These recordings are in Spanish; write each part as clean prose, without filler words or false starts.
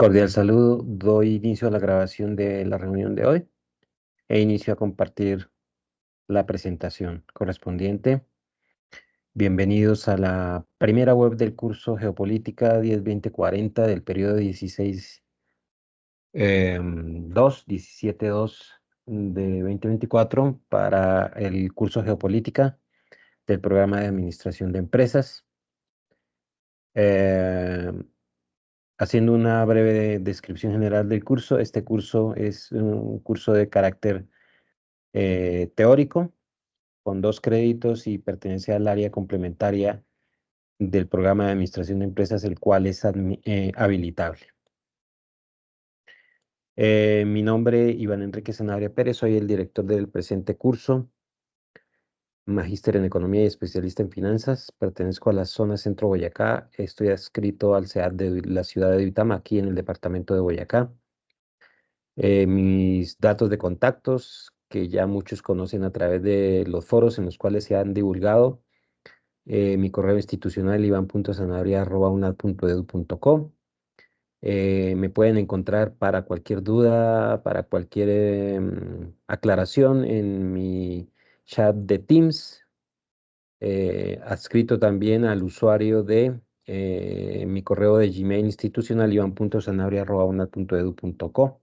Cordial saludo. Doy inicio a la grabación de la reunión de hoy e inicio a compartir la presentación correspondiente. Bienvenidos a la primera web del curso Geopolítica 10-20-40 del periodo 16 17-2 de 2024 para el curso Geopolítica del programa de Administración de Empresas. Haciendo una breve descripción general del curso, este curso es un curso de carácter teórico con 2 créditos y pertenece al área complementaria del programa de administración de empresas, el cual es habilitable. Mi nombre, Iván Enrique Sanabria Pérez, soy el director del presente curso, magíster en economía y especialista en finanzas. Pertenezco a la zona Centro Boyacá. Estoy adscrito al SEAD de la ciudad de Duitama, aquí en el departamento de Boyacá. Mis datos de contactos, que ya muchos conocen a través de los foros en los cuales se han divulgado. Mi correo institucional ivan.sanabria@unad.edu.co. Me pueden encontrar para cualquier duda, para cualquier aclaración en mi chat de Teams, adscrito también al usuario de mi correo de Gmail institucional ivan.sanabria@unad.edu.co.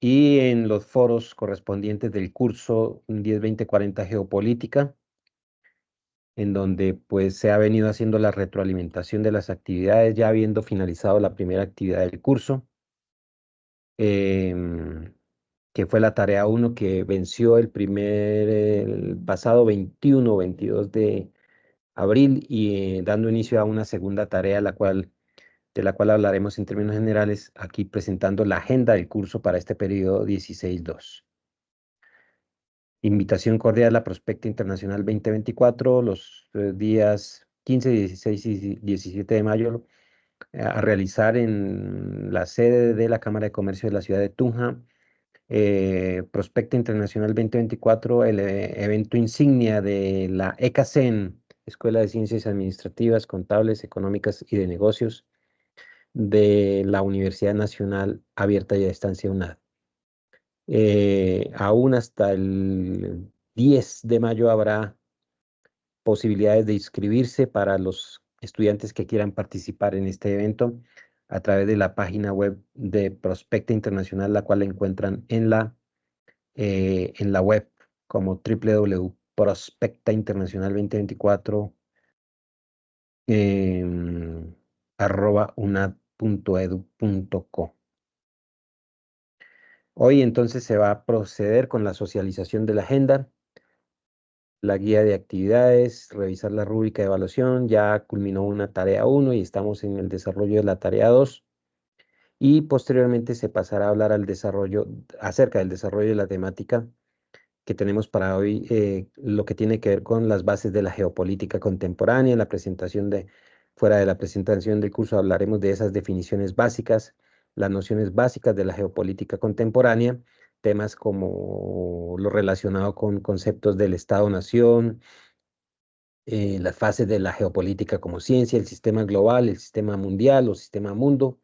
Y en los foros correspondientes del curso 10-20-40 Geopolítica, en donde pues se ha venido haciendo la retroalimentación de las actividades, ya habiendo finalizado la primera actividad del curso, em, que fue la tarea 1 que venció el pasado 21 o 22 de abril y dando inicio a una segunda tarea, de la cual hablaremos en términos generales, aquí presentando la agenda del curso para este periodo 16-2. Invitación cordial a Prospecta Internacional 2024, los días 15, 16 y 17 de mayo, a realizar en la sede de la Cámara de Comercio de la ciudad de Tunja. Prospecta Internacional 2024, el evento insignia de la ECACEN, Escuela de Ciencias Administrativas, Contables, Económicas y de Negocios de la Universidad Nacional Abierta y a Distancia UNAD. Aún hasta el 10 de mayo habrá posibilidades de inscribirse para los estudiantes que quieran participar en este evento a través de la página web de Prospecta Internacional, la cual encuentran en la web como www.prospectainternacional2024 @unad.edu.co. Hoy entonces se va a proceder con la socialización de la agenda, la guía de actividades, revisar la rúbrica de evaluación. Ya culminó una tarea 1 y estamos en el desarrollo de la tarea 2. Y posteriormente se pasará a hablar acerca del desarrollo de la temática que tenemos para hoy, lo que tiene que ver con las bases de la geopolítica contemporánea. Fuera de la presentación del curso hablaremos de esas definiciones básicas, las nociones básicas de la geopolítica contemporánea, temas como lo relacionado con conceptos del Estado-nación, las fases de la geopolítica como ciencia, el sistema global, el sistema mundial o sistema mundo,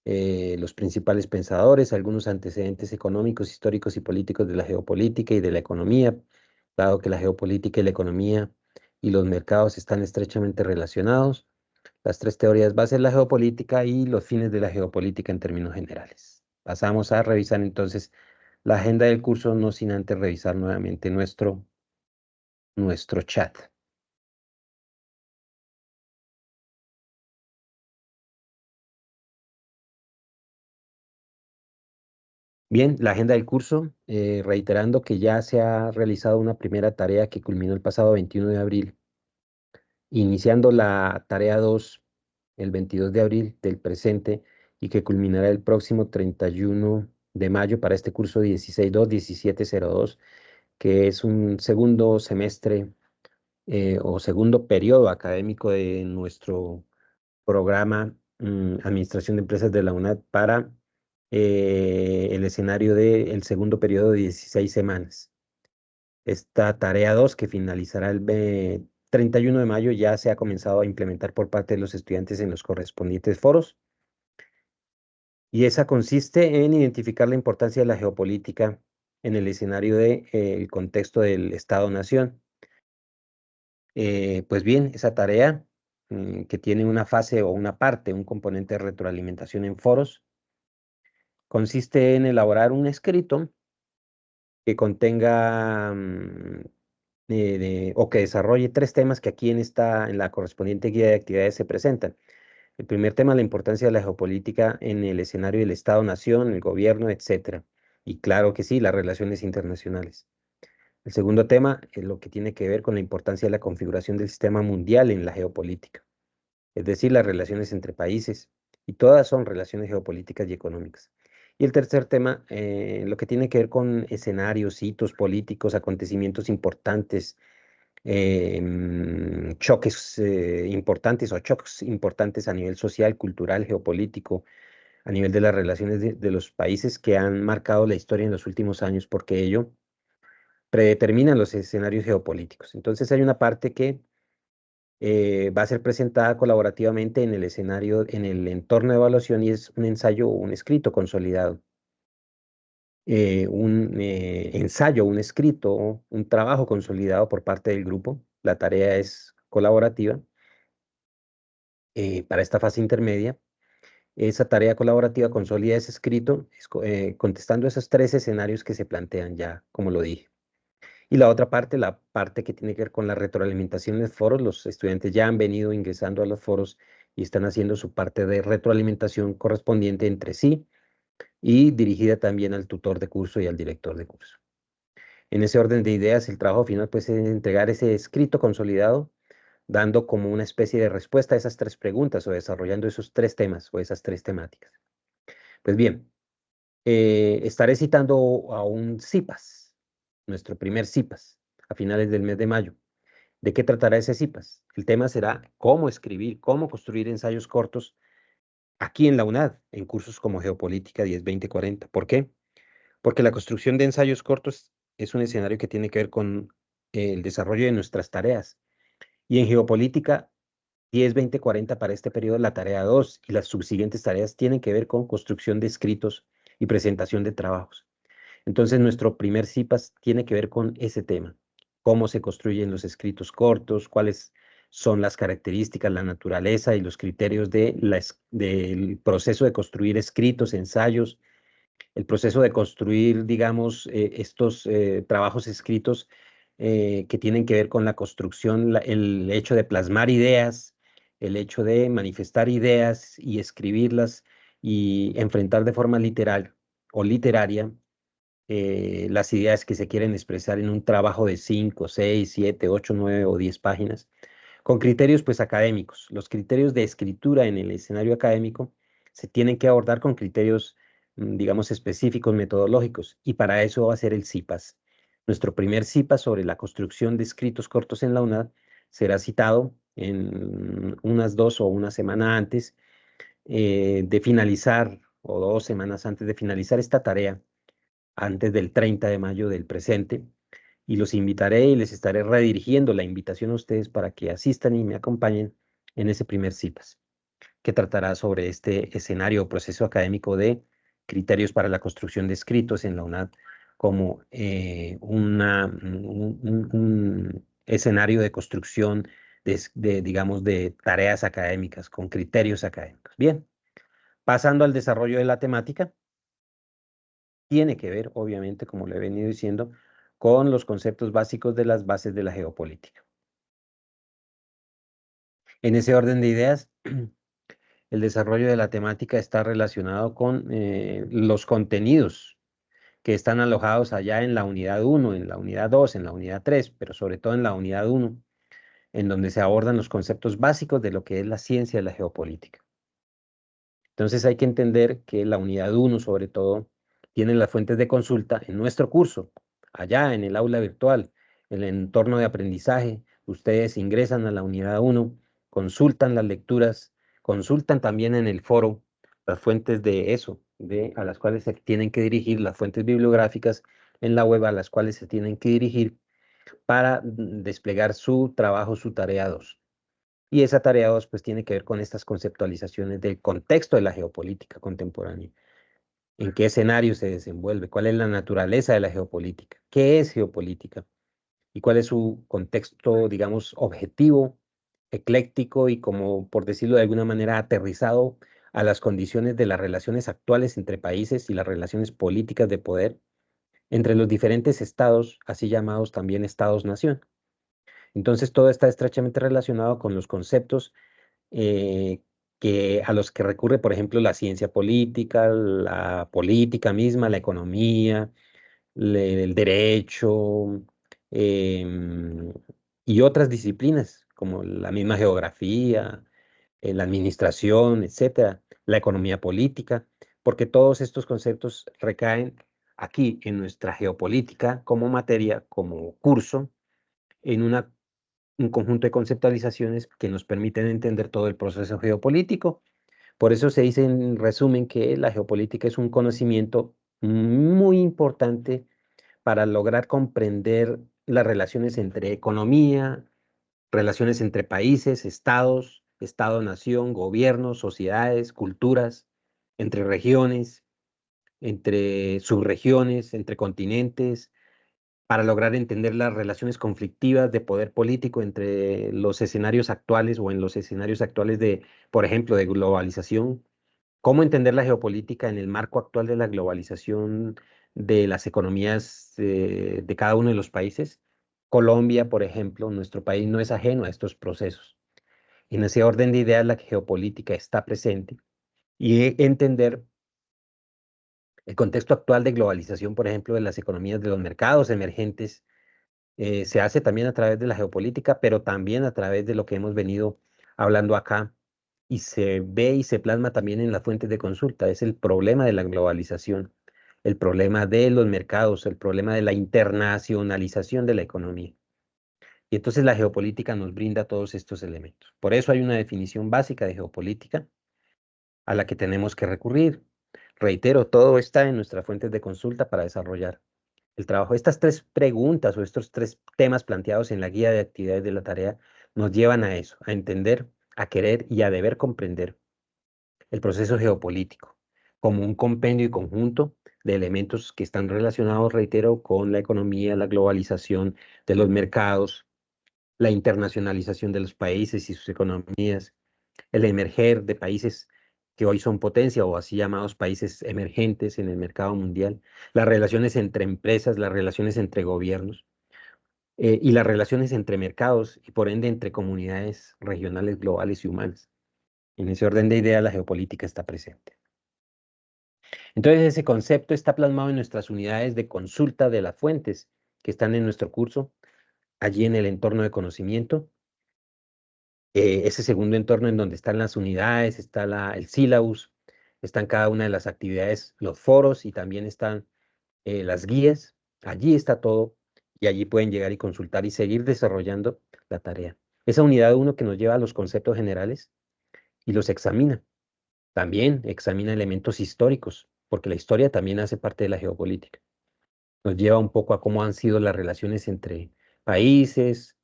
los principales pensadores, algunos antecedentes económicos, históricos y políticos de la geopolítica y de la economía, dado que la geopolítica y la economía y los mercados están estrechamente relacionados, las 3 teorías base de la geopolítica y los fines de la geopolítica en términos generales. Pasamos a revisar entonces la agenda del curso, no sin antes revisar nuevamente nuestro chat. Bien, la agenda del curso, reiterando que ya se ha realizado una primera tarea que culminó el pasado 21 de abril, iniciando la tarea 2 el 22 de abril del presente y que culminará el próximo 31 de mayo para este curso 16-2-17-02, que es un segundo semestre o segundo periodo académico de nuestro programa Administración de Empresas de la UNAD para el escenario del segundo periodo de 16 semanas. Esta tarea 2, que finalizará el 31 de mayo, ya se ha comenzado a implementar por parte de los estudiantes en los correspondientes foros. Y esa consiste en identificar la importancia de la geopolítica en el escenario del contexto del Estado-Nación. Pues bien, esa tarea que tiene una fase o una parte, un componente de retroalimentación en foros, consiste en elaborar un escrito que contenga o que desarrolle tres temas que aquí en la correspondiente guía de actividades se presentan. El primer tema, la importancia de la geopolítica en el escenario del Estado-Nación, el gobierno, etcétera. Y claro que sí, las relaciones internacionales. El segundo tema es lo que tiene que ver con la importancia de la configuración del sistema mundial en la geopolítica, es decir, las relaciones entre países, y todas son relaciones geopolíticas y económicas. Y el tercer tema, lo que tiene que ver con escenarios, hitos políticos, acontecimientos importantes, choques importantes o choques importantes a nivel social, cultural, geopolítico, a nivel de las relaciones de los países que han marcado la historia en los últimos años, porque ello predetermina los escenarios geopolíticos. Entonces hay una parte que va a ser presentada colaborativamente en el escenario, en el entorno de evaluación y es un ensayo o un escrito consolidado. Un ensayo, un escrito, un trabajo consolidado por parte del grupo. La tarea es colaborativa para esta fase intermedia. Esa tarea colaborativa consolida ese escrito contestando esos tres escenarios que se plantean ya, como lo dije. Y la otra parte, la parte que tiene que ver con la retroalimentación en los foros, los estudiantes ya han venido ingresando a los foros y están haciendo su parte de retroalimentación correspondiente entre sí y dirigida también al tutor de curso y al director de curso. En ese orden de ideas, el trabajo final pues, es entregar ese escrito consolidado, dando como una especie de respuesta a esas tres preguntas o desarrollando esos tres temas o esas tres temáticas. Pues bien, estaré citando a un CIPAS, nuestro primer CIPAS, a finales del mes de mayo. ¿De qué tratará ese CIPAS? El tema será cómo escribir, cómo construir ensayos cortos aquí en la UNAD, en cursos como Geopolítica 10, 20, 40. ¿Por qué? Porque la construcción de ensayos cortos es un escenario que tiene que ver con el desarrollo de nuestras tareas. Y en Geopolítica 10, 20, 40 para este periodo, la tarea 2 y las subsiguientes tareas tienen que ver con construcción de escritos y presentación de trabajos. Entonces, nuestro primer CIPAS tiene que ver con ese tema, cómo se construyen los escritos cortos, cuáles son las características, la naturaleza y los criterios del proceso de construir escritos, ensayos, el proceso de construir, digamos, estos trabajos escritos que tienen que ver con la construcción, el hecho de plasmar ideas, el hecho de manifestar ideas y escribirlas y enfrentar de forma literal o literaria las ideas que se quieren expresar en un trabajo de 5, 6, 7, 8, 9 o 10 páginas, con criterios pues académicos. Los criterios de escritura en el escenario académico se tienen que abordar con criterios, digamos, específicos, metodológicos, y para eso va a ser el CIPAS. Nuestro primer CIPAS sobre la construcción de escritos cortos en la UNAD será citado en unas 2 o una semana antes de finalizar, o 2 semanas antes de finalizar esta tarea antes del 30 de mayo del presente, y los invitaré y les estaré redirigiendo la invitación a ustedes para que asistan y me acompañen en ese primer CIPAS, que tratará sobre este escenario o proceso académico de criterios para la construcción de escritos en la UNAD como un escenario de construcción digamos, de tareas académicas con criterios académicos. Bien, pasando al desarrollo de la temática tiene que ver, obviamente, como lo he venido diciendo, con los conceptos básicos de las bases de la geopolítica. En ese orden de ideas, el desarrollo de la temática está relacionado con los contenidos que están alojados allá en la unidad 1, en la unidad 2, en la unidad 3, pero sobre todo en la unidad 1, en donde se abordan los conceptos básicos de lo que es la ciencia de la geopolítica. Entonces hay que entender que la unidad 1, sobre todo, tiene las fuentes de consulta en nuestro curso, allá en el aula virtual, en el entorno de aprendizaje. Ustedes ingresan a la unidad 1, consultan las lecturas, consultan también en el foro las fuentes de eso, a las cuales se tienen que dirigir, las fuentes bibliográficas en la web a las cuales se tienen que dirigir para desplegar su trabajo, su tarea 2. Y esa tarea 2 pues tiene que ver con estas conceptualizaciones del contexto de la geopolítica contemporánea. en qué escenario se desenvuelve, cuál es la naturaleza de la geopolítica, qué es geopolítica y cuál es su contexto, digamos, objetivo, ecléctico y como, por decirlo de alguna manera, aterrizado a las condiciones de las relaciones actuales entre países y las relaciones políticas de poder entre los diferentes estados, así llamados también estados-nación. Entonces, todo está estrechamente relacionado con los conceptos eh, a los que recurre, por ejemplo, la ciencia política, la política misma, la economía, el derecho em, y otras disciplinas, como la misma geografía, la administración, etcétera, la economía política, porque todos estos conceptos recaen aquí en nuestra geopolítica como materia, como curso, en un conjunto de conceptualizaciones que nos permiten entender todo el proceso geopolítico. Por eso se dice en resumen que la geopolítica es un conocimiento muy importante para lograr comprender las relaciones entre economía, relaciones entre países, estados, estado-nación, gobiernos, sociedades, culturas, entre regiones, entre subregiones, entre continentes, para lograr entender las relaciones conflictivas de poder político entre los escenarios actuales o en los escenarios actuales de, por ejemplo, de globalización. ¿Cómo entender la geopolítica en el marco actual de la globalización de las economías de cada uno de los países? Colombia, por ejemplo, nuestro país no es ajeno a estos procesos. En ese orden de ideas, la geopolítica está presente y entender el contexto actual de globalización, por ejemplo, de las economías de los mercados emergentes, se hace también a través de la geopolítica, pero también a través de lo que hemos venido hablando acá y se ve y se plasma también en las fuentes de consulta. Es el problema de la globalización, el problema de los mercados, el problema de la internacionalización de la economía. Y entonces la geopolítica nos brinda todos estos elementos. Por eso hay una definición básica de geopolítica a la que tenemos que recurrir. Reitero, todo está en nuestras fuentes de consulta para desarrollar el trabajo. Estas tres preguntas o estos tres temas planteados en la guía de actividades de la tarea nos llevan a eso, a entender, a querer y a deber comprender el proceso geopolítico como un compendio y conjunto de elementos que están relacionados, reitero, con la economía, la globalización de los mercados, la internacionalización de los países y sus economías, el emerger de países que hoy son potencia o así llamados países emergentes en el mercado mundial, las relaciones entre empresas, las relaciones entre gobiernos y las relaciones entre mercados y por ende entre comunidades regionales, globales y humanas. En ese orden de ideas, la geopolítica está presente. Entonces, ese concepto está plasmado en nuestras unidades de consulta de las fuentes que están en nuestro curso, allí en el entorno de conocimiento. Ese segundo entorno en donde están las unidades, está el sílabus, están cada una de las actividades, los foros y también están las guías. Allí está todo y allí pueden llegar y consultar y seguir desarrollando la tarea. Esa unidad uno que nos lleva a los conceptos generales y los examina. También examina elementos históricos, porque la historia también hace parte de la geopolítica. Nos lleva un poco a cómo han sido las relaciones entre países,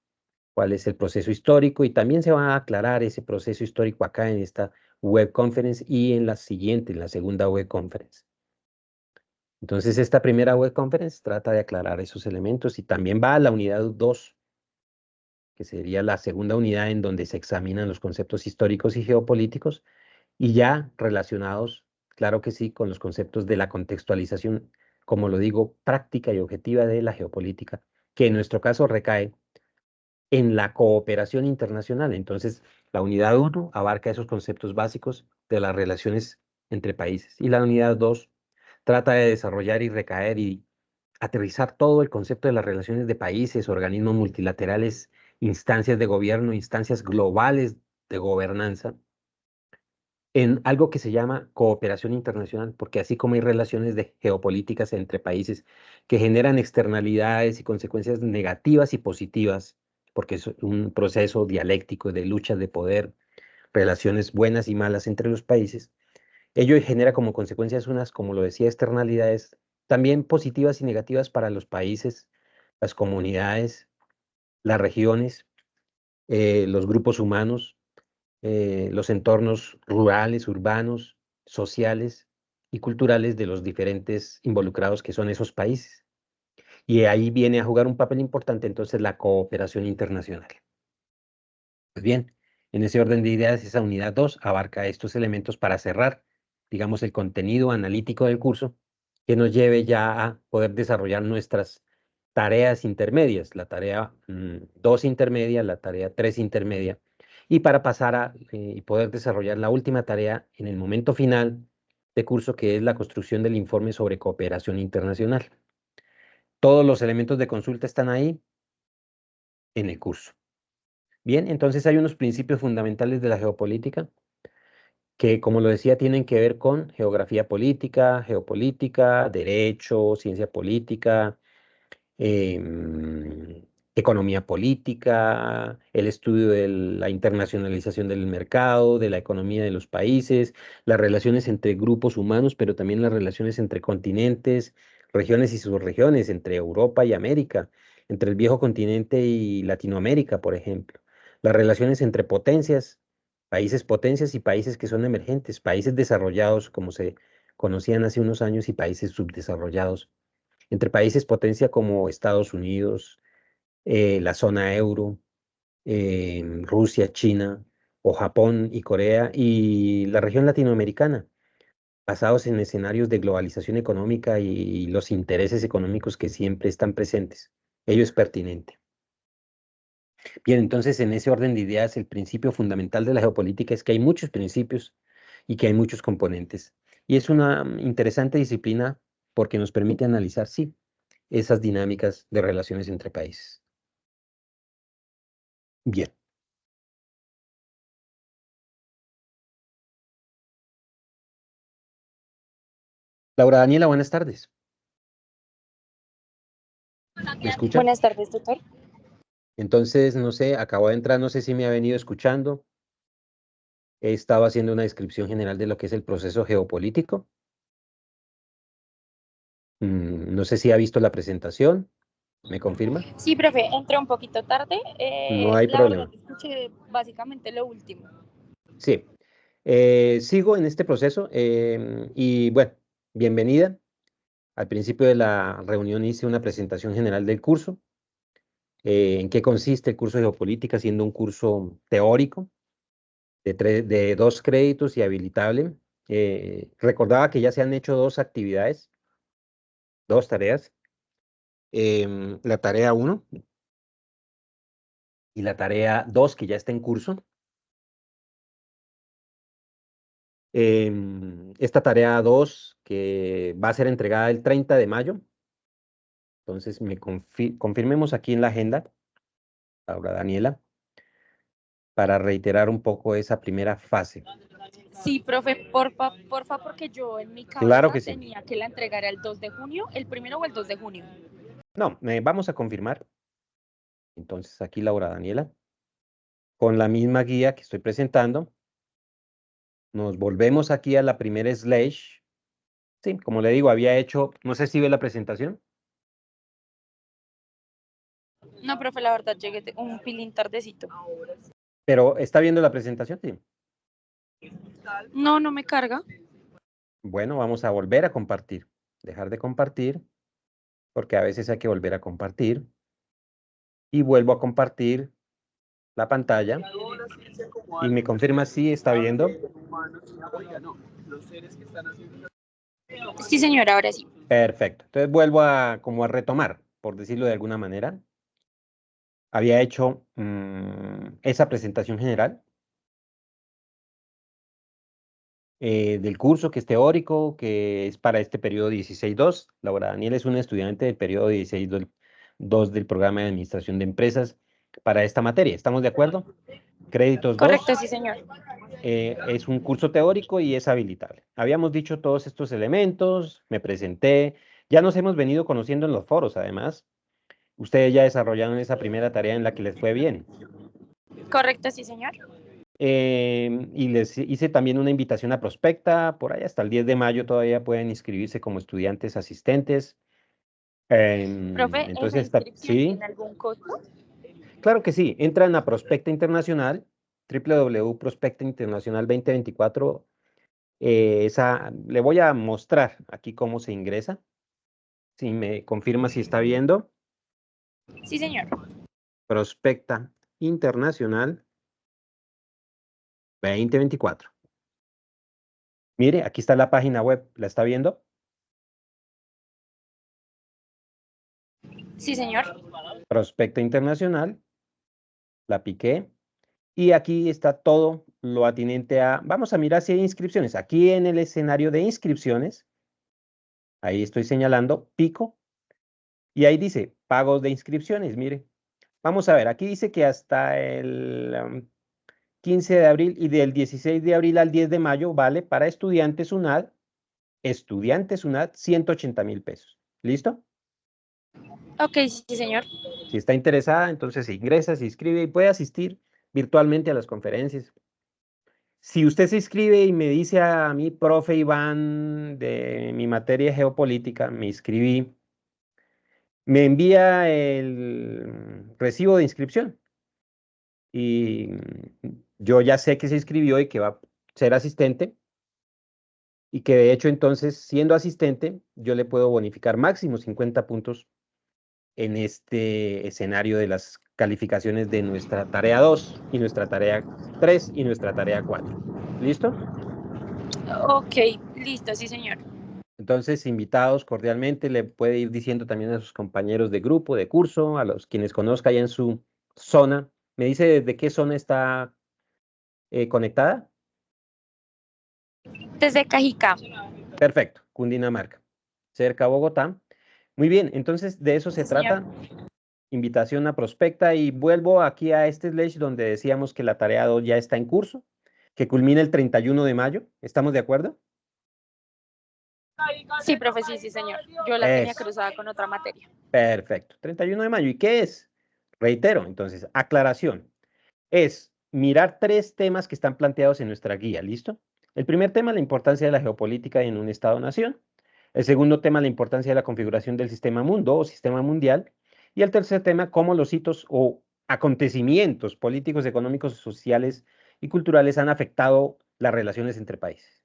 cuál es el proceso histórico y también se va a aclarar ese proceso histórico acá en esta web conference y en la siguiente, en la segunda web conference. Entonces, esta primera web conference trata de aclarar esos elementos y también va a la unidad 2, que sería la segunda unidad en donde se examinan los conceptos históricos y geopolíticos y ya relacionados, claro que sí, con los conceptos de la contextualización, como lo digo, práctica y objetiva de la geopolítica, que en nuestro caso recae en la cooperación internacional. Entonces, la unidad 1 abarca esos conceptos básicos de las relaciones entre países y la unidad 2 trata de desarrollar y recaer y aterrizar todo el concepto de las relaciones de países, organismos multilaterales, instancias de gobierno, instancias globales de gobernanza en algo que se llama cooperación internacional, porque así como hay relaciones de geopolíticas entre países que generan externalidades y consecuencias negativas y positivas, porque es un proceso dialéctico de lucha de poder, relaciones buenas y malas entre los países, ello genera como consecuencias unas, como lo decía, externalidades también positivas y negativas para los países, las comunidades, las regiones, los grupos humanos los entornos rurales, urbanos, sociales y culturales de los diferentes involucrados que son esos países. Y ahí viene a jugar un papel importante entonces la cooperación internacional. Pues bien, en ese orden de ideas, esa unidad 2 abarca estos elementos para cerrar, digamos, el contenido analítico del curso que nos lleve ya a poder desarrollar nuestras tareas intermedias, la tarea 2 intermedia, la tarea 3 intermedia, y para pasar a y poder desarrollar la última tarea en el momento final de curso, que es la construcción del informe sobre cooperación internacional. Todos los elementos de consulta están ahí en el curso. Bien, entonces hay unos principios fundamentales de la geopolítica que, como lo decía, tienen que ver con geografía política, geopolítica, derecho, ciencia política, economía política, el estudio de la internacionalización del mercado, de la economía de los países, las relaciones entre grupos humanos, pero también las relaciones entre continentes, regiones y subregiones, entre Europa y América, entre el viejo continente y Latinoamérica, por ejemplo, las relaciones entre potencias, países potencias y países que son emergentes, países desarrollados, como se conocían hace unos años, y países subdesarrollados entre países potencia como Estados Unidos, la zona euro, Rusia, China, o Japón y Corea, y la región latinoamericana, basados en escenarios de globalización económica y los intereses económicos que siempre están presentes. Ello es pertinente. Bien, entonces en ese orden de ideas, el principio fundamental de la geopolítica es que hay muchos principios y que hay muchos componentes. Y es una interesante disciplina porque nos permite analizar, sí, esas dinámicas de relaciones entre países. Bien. Laura Daniela, buenas tardes. ¿Me escucha? Buenas tardes, doctor. Entonces, no sé, acabo de entrar, no sé si me ha venido escuchando. He estado haciendo una descripción general de lo que es el proceso geopolítico. No sé si ha visto la presentación. ¿Me confirma? Sí, profe, entré un poquito tarde. No hay La verdad, problema. escuché básicamente lo último. Sí. Sigo en este proceso y bueno, bienvenida. Al principio de la reunión hice una presentación general del curso. ¿En qué consiste el curso de geopolítica? Siendo un curso teórico de 2 créditos y habilitable. Recordaba que ya se han hecho 2 actividades, 2 tareas. La tarea 1 y la tarea 2 que ya está en curso. Esta tarea 2 que va a ser entregada el 30 de mayo. Entonces, confirmemos aquí en la agenda, Laura Daniela, para reiterar un poco esa primera fase. Sí, profe, porfa, porque yo en mi Claro cabeza que sí. tenía que la entregara el 2 de junio, el primero o el 2 de junio. No, vamos a confirmar. Entonces, aquí Laura Daniela, con la misma guía que estoy presentando, nos volvemos aquí a la primera slash. Sí, como le digo, había hecho, no sé si ve la presentación, No, profe, la verdad, llegué un pilín tardecito. pero ¿está viendo la presentación? Sí. No, no me carga. Bueno, vamos a volver a compartir. Dejar de compartir, porque a veces hay que volver a compartir. Y vuelvo a compartir la pantalla. Y me confirma si está viendo. Sí, señora, ahora sí. Perfecto. Entonces vuelvo a como a retomar, por decirlo de alguna manera. Había hecho esa presentación general del curso que es teórico, que es para este periodo 16-2. Laura Daniela es una estudiante del periodo 16-2 del programa de Administración de Empresas para esta materia. ¿Estamos de acuerdo? Créditos 2. Correcto, sí, señor. Es un curso teórico y es habilitable. Habíamos dicho todos estos elementos, me presenté, ya nos hemos venido conociendo en los foros, además. Ustedes ya desarrollaron esa primera tarea en la que les fue bien. Correcto, sí, señor. Y les hice también una invitación a Prospecta, por ahí hasta el 10 de mayo todavía pueden inscribirse como estudiantes asistentes. Profe, ¿esa Entonces, inscripción sí, tiene algún costo? claro que sí. Entran a Prospecta Internacional, www.prospectainternacional2024 Le voy a mostrar aquí cómo se ingresa. Si me confirma si está viendo. Sí, señor. Prospecta Internacional 2024. Mire, aquí está la página web. ¿La está viendo? Sí, señor. Prospecta Internacional. La piqué. Y aquí está todo lo atinente a... Vamos a mirar si hay inscripciones. Aquí en el escenario de inscripciones, ahí estoy señalando, pico. Y ahí dice pagos de inscripciones. Mire, vamos a ver. Aquí dice que hasta el 15 de abril y del 16 de abril al 10 de mayo vale para estudiantes UNAD 180.000 pesos. ¿Listo? Ok, sí, señor. Si está interesada, entonces se ingresa, se inscribe y puede asistir virtualmente a las conferencias. Si usted se inscribe y me dice a mí, profe Iván, de mi materia de geopolítica, me inscribí, me envía el recibo de inscripción y yo ya sé que se inscribió y que va a ser asistente y que de hecho entonces, siendo asistente, yo le puedo bonificar máximo 50 puntos en este escenario de las calificaciones de nuestra tarea 2 y nuestra tarea 3 y nuestra tarea 4. ¿Listo? Ok, listo, sí, señor. Entonces, invitados cordialmente, le puede ir diciendo también a sus compañeros de grupo, de curso, a los quienes conozca ya en su zona. ¿Me dice desde qué zona está conectada? Desde Cajicá. Perfecto, Cundinamarca, cerca a Bogotá. Muy bien, entonces de eso se Sí, señor. trata. Invitación a prospecta y vuelvo aquí a este slash donde decíamos que la tarea 2 ya está en curso, que culmina el 31 de mayo. ¿Estamos de acuerdo? Sí, profe, sí, sí, señor. Yo la tenía Es cruzada con otra materia. perfecto. 31 de mayo. ¿Y qué es? Reitero, entonces, aclaración. Es mirar tres temas que están planteados en nuestra guía, ¿listo? El primer tema, la importancia de la geopolítica en un Estado-nación. El segundo tema, la importancia de la configuración del sistema mundo o sistema mundial. Y el tercer tema, cómo los hitos o acontecimientos políticos, económicos, sociales y culturales han afectado las relaciones entre países.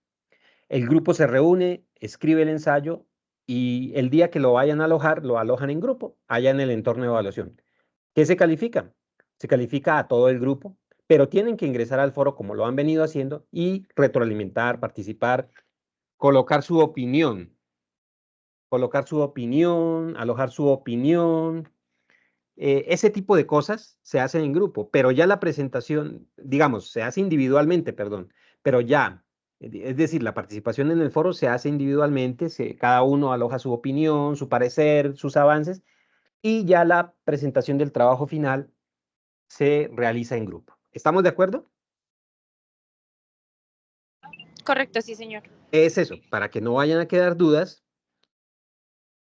El grupo se reúne, escribe el ensayo y el día que lo vayan a alojar, lo alojan en grupo, allá en el entorno de evaluación. ¿Qué se califica? Se califica a todo el grupo, pero tienen que ingresar al foro como lo han venido haciendo y retroalimentar, participar, colocar su opinión, alojar su opinión. Ese tipo de cosas se hacen en grupo, pero ya la presentación, digamos, se hace individualmente, perdón, pero ya, es decir, la participación en el foro se hace individualmente, cada uno aloja su opinión, su parecer, sus avances, y ya la presentación del trabajo final se realiza en grupo. ¿Estamos de acuerdo? Correcto, sí, señor. Es eso, para que no vayan a quedar dudas.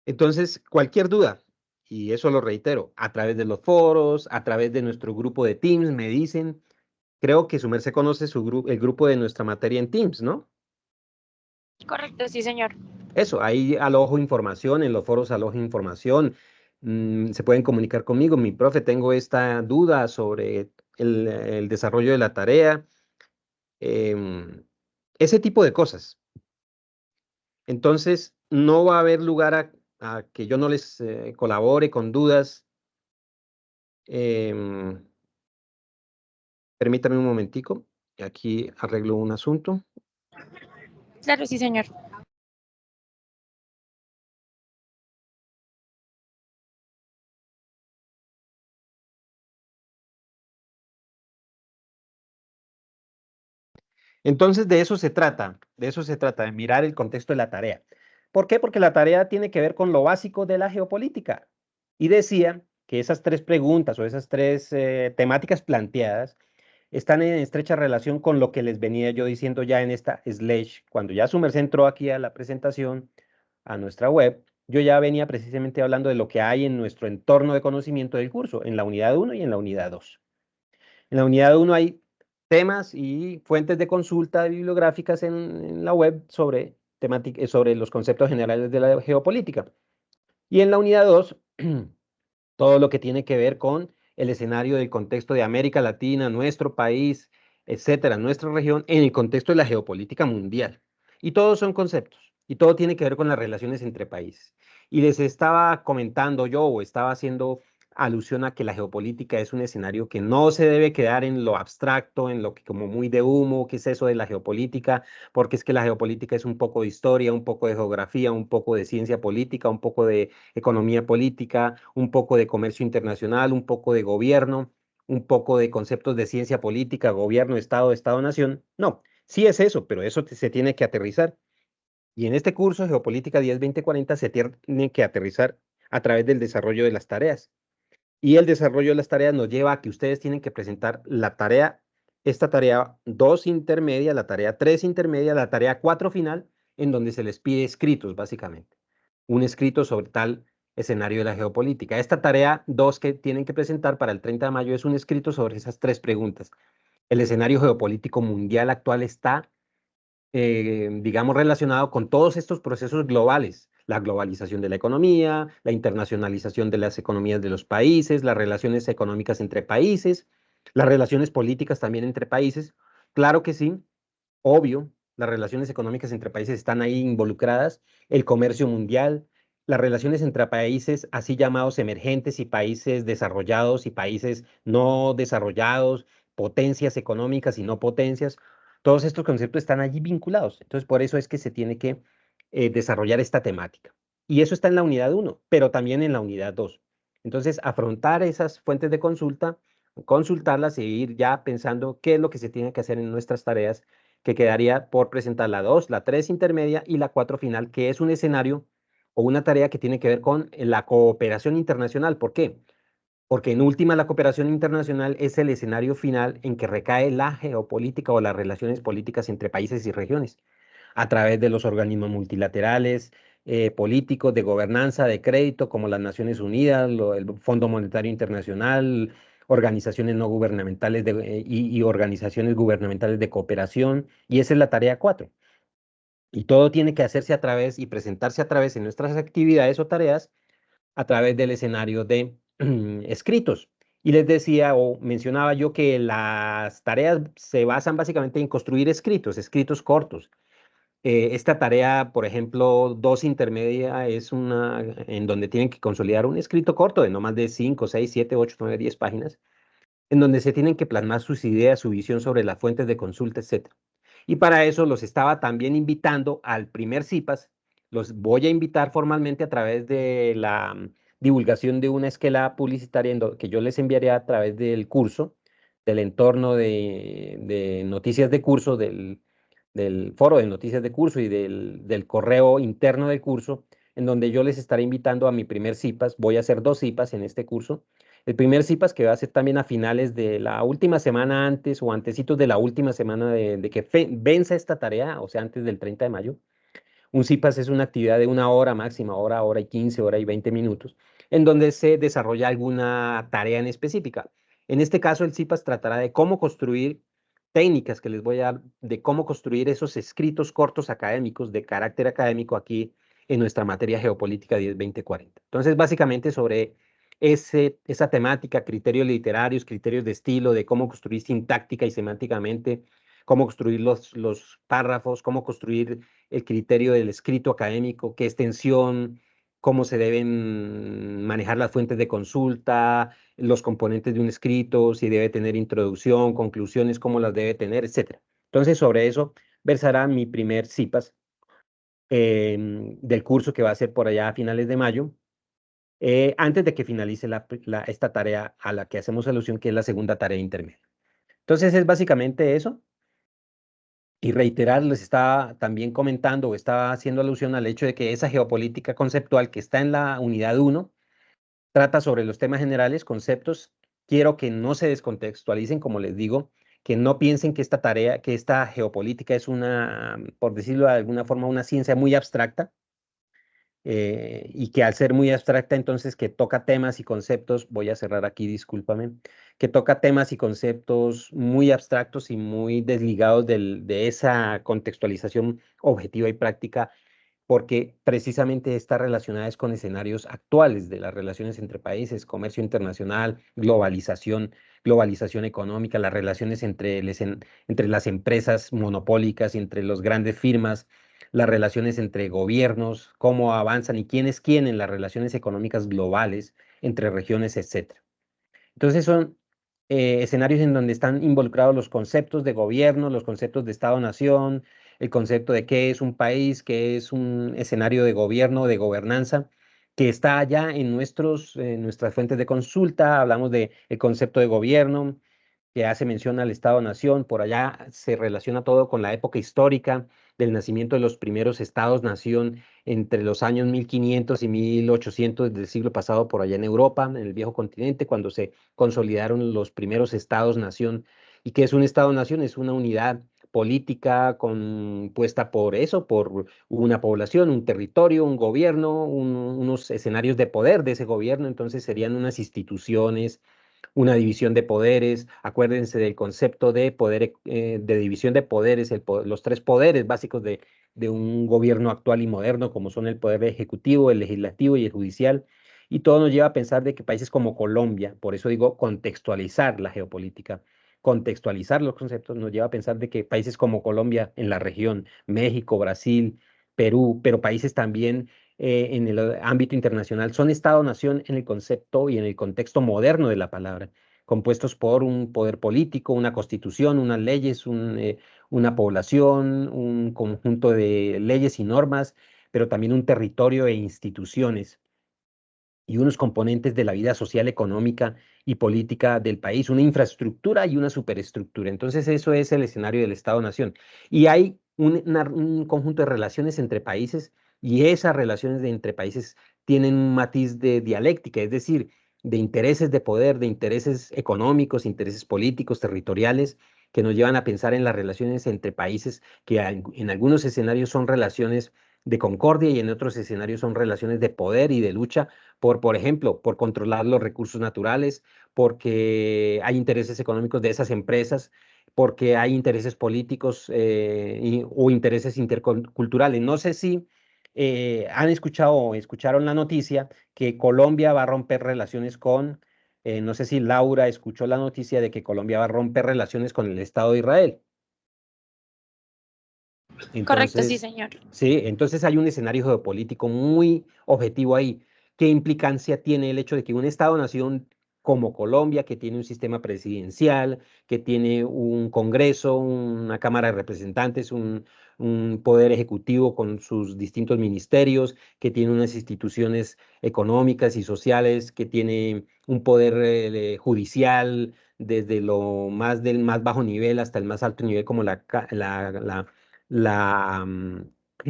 Entonces, cualquier duda, y eso lo reitero, a través de los foros, a través de nuestro grupo de Teams, me dicen, creo que su merced conoce el grupo de nuestra materia en Teams, ¿no? Correcto, sí, señor. Eso, ahí alojo información, en los foros alojo información, se pueden comunicar conmigo, mi profe, tengo esta duda sobre el desarrollo de la tarea, em, ese tipo de cosas. Entonces, no va a haber lugar a que yo no les colabore con dudas. Em, Permítame un momentico, aquí arreglo un asunto. Claro, sí, señor. Entonces, de eso se trata, de mirar el contexto de la tarea. ¿Por qué? Porque la tarea tiene que ver con lo básico de la geopolítica. Y decía que esas tres preguntas o esas tres temáticas planteadas están en estrecha relación con lo que les venía yo diciendo ya en esta slash. Cuando ya su merced entró aquí a la presentación, a nuestra web, yo ya venía precisamente hablando de lo que hay en nuestro entorno de conocimiento del curso, en la unidad 1 y en la unidad 2. En la unidad 1 hay temas y fuentes de consulta bibliográficas en la web sobre los conceptos generales de la geopolítica. Y en la unidad 2, todo lo que tiene que ver con el escenario del contexto de América Latina, nuestro país, etcétera, nuestra región, en el contexto de la geopolítica mundial. Y todos son conceptos, y todo tiene que ver con las relaciones entre países. Y les estaba comentando yo, o estaba haciendo alusión a que la geopolítica es un escenario que no se debe quedar en lo abstracto, en lo que como muy de humo, ¿qué es eso de la geopolítica? Porque es que la geopolítica es un poco de historia, un poco de geografía, un poco de ciencia política, un poco de economía política, un poco de comercio internacional, un poco de gobierno, un poco de conceptos de ciencia política, gobierno, Estado, Estado-nación. No, sí es eso, pero eso se tiene que aterrizar. Y en este curso, Geopolítica 10-20-40, se tiene que aterrizar a través del desarrollo de las tareas. Y el desarrollo de las tareas nos lleva a que ustedes tienen que presentar la tarea, esta tarea 2 intermedia, la tarea 3 intermedia, la tarea 4 final, en donde se les pide escritos, básicamente. Un escrito sobre tal escenario de la geopolítica. Esta tarea 2 que tienen que presentar para el 30 de mayo es un escrito sobre esas tres preguntas. El escenario geopolítico mundial actual está digamos, relacionado con todos estos procesos globales, la globalización de la economía, la internacionalización de las economías de los países, las relaciones económicas entre países, las relaciones políticas también entre países. Claro que sí, obvio, las relaciones económicas entre países están ahí involucradas, el comercio mundial, las relaciones entre países así llamados emergentes y países desarrollados y países no desarrollados, potencias económicas y no potencias, todos estos conceptos están allí vinculados. Entonces, por eso es que se tiene que desarrollar esta temática. Y eso está en la unidad 1, pero también en la unidad 2. Entonces, afrontar esas fuentes de consulta, consultarlas e ir ya pensando qué es lo que se tiene que hacer en nuestras tareas, que quedaría por presentar la 2, la 3 intermedia y la 4 final, que es un escenario o una tarea que tiene que ver con la cooperación internacional. ¿Por qué? Porque en última la cooperación internacional es el escenario final en que recae la geopolítica o las relaciones políticas entre países y regiones, a través de los organismos multilaterales, políticos, de gobernanza, de crédito, como las Naciones Unidas, el Fondo Monetario Internacional, organizaciones no gubernamentales y organizaciones gubernamentales de cooperación, y esa es la tarea 4. Y todo tiene que hacerse a través y presentarse a través en nuestras actividades o tareas a través del escenario de escritos. Y les decía o mencionaba yo que las tareas se basan básicamente en construir escritos, escritos cortos. Esta tarea, por ejemplo, 2 intermedia es una en donde tienen que consolidar un escrito corto de no más de 5, 6, 7, 8, 9, 10 páginas, en donde se tienen que plasmar sus ideas, su visión sobre las fuentes de consulta, etcétera. Y para eso los estaba también invitando al primer CIPAS. Los voy a invitar formalmente a través de la divulgación de una esquela publicitaria que yo les enviaré a través del curso, del entorno de noticias de curso, del foro de noticias de curso y del correo interno del curso, en donde yo les estaré invitando a mi primer CIPAS. Voy a hacer 2 CIPAS en este curso. El primer CIPAS que va a ser también a finales de la última semana antes o antecitos de la última semana de que venza esta tarea, o sea, antes del 30 de mayo. Un CIPAS es una actividad de una hora máxima, hora, hora y 15, hora y 20 minutos, en donde se desarrolla alguna tarea en específica. En este caso, el CIPAS tratará de cómo construir técnicas que les voy a dar, de cómo construir esos escritos cortos académicos de carácter académico aquí en nuestra materia geopolítica 10-20-40. Entonces, básicamente sobre esa temática, criterios literarios, criterios de estilo, de cómo construir sintáctica y semánticamente, cómo construir los párrafos, cómo construir el criterio del escrito académico, qué extensión, cómo se deben manejar las fuentes de consulta, los componentes de un escrito, si debe tener introducción, conclusiones, cómo las debe tener, etcétera. Entonces, sobre eso versará mi primer CIPAS del curso que va a ser por allá a finales de mayo, antes de que finalice esta tarea a la que hacemos alusión, que es la segunda tarea intermedia. Entonces, es básicamente eso. Y reiterar, les estaba también comentando o estaba haciendo alusión al hecho de que esa geopolítica conceptual que está en la unidad 1 trata sobre los temas generales, conceptos. Quiero que no se descontextualicen, como les digo, que no piensen que esta tarea, que esta geopolítica es una, por decirlo de alguna forma, una ciencia muy abstracta y que al ser muy abstracta, entonces que toca temas y conceptos, voy a cerrar aquí, discúlpame, que toca temas y conceptos muy abstractos y muy desligados de esa contextualización objetiva y práctica, porque precisamente está relacionada es con escenarios actuales de las relaciones entre países, comercio internacional, globalización, globalización económica, las relaciones entre las empresas monopólicas y entre las grandes firmas, las relaciones entre gobiernos, cómo avanzan y quién es quién en las relaciones económicas globales entre regiones, etcétera. Entonces son escenarios en donde están involucrados los conceptos de gobierno, los conceptos de Estado-nación, el concepto de qué es un país, qué es un escenario de gobierno, de gobernanza, que está allá en nuestras fuentes de consulta. Hablamos de el concepto de gobierno, que hace mención al Estado-nación. Por allá se relaciona todo con la época histórica del nacimiento de los primeros estados-nación entre los años 1500 y 1800 del siglo pasado por allá en Europa, en el viejo continente, cuando se consolidaron los primeros estados-nación. ¿Y qué es un estado-nación? Es una unidad política compuesta por eso, por una población, un territorio, un gobierno, unos escenarios de poder de ese gobierno. Entonces serían unas instituciones, una división de poderes. Acuérdense del concepto de poder, de división de poderes, los tres poderes básicos de un gobierno actual y moderno, como son el poder ejecutivo, el legislativo y el judicial. Y todo nos lleva a pensar de que países como Colombia, por eso digo contextualizar la geopolítica, contextualizar los conceptos, nos lleva a pensar de que países como Colombia en la región, México, Brasil, Perú, pero países también en el ámbito internacional, son Estado-nación en el concepto y en el contexto moderno de la palabra, compuestos por un poder político, una constitución, unas leyes, una población, un conjunto de leyes y normas, pero también un territorio e instituciones y unos componentes de la vida social, económica y política del país, una infraestructura y una superestructura. Entonces, eso es el escenario del Estado-nación. Y hay un conjunto de relaciones entre países y esas relaciones entre países tienen un matiz de dialéctica, es decir, de intereses de poder, de intereses económicos, intereses políticos, territoriales, que nos llevan a pensar en las relaciones entre países que en algunos escenarios son relaciones de concordia y en otros escenarios son relaciones de poder y de lucha por ejemplo, por controlar los recursos naturales, porque hay intereses económicos de esas empresas, porque hay intereses políticos o intereses interculturales. No sé si han escuchado o escucharon la noticia que Colombia va a romper relaciones no sé si Laura escuchó la noticia de que Colombia va a romper relaciones con el Estado de Israel. Correcto, sí, Entonces, señor. sí, entonces hay un escenario geopolítico muy objetivo ahí. ¿Qué implicancia tiene el hecho de que un Estado-nación como Colombia, que tiene un sistema presidencial, que tiene un Congreso, una Cámara de Representantes, un poder ejecutivo con sus distintos ministerios, que tiene unas instituciones económicas y sociales, que tiene un poder judicial desde lo más del más bajo nivel hasta el más alto nivel, como la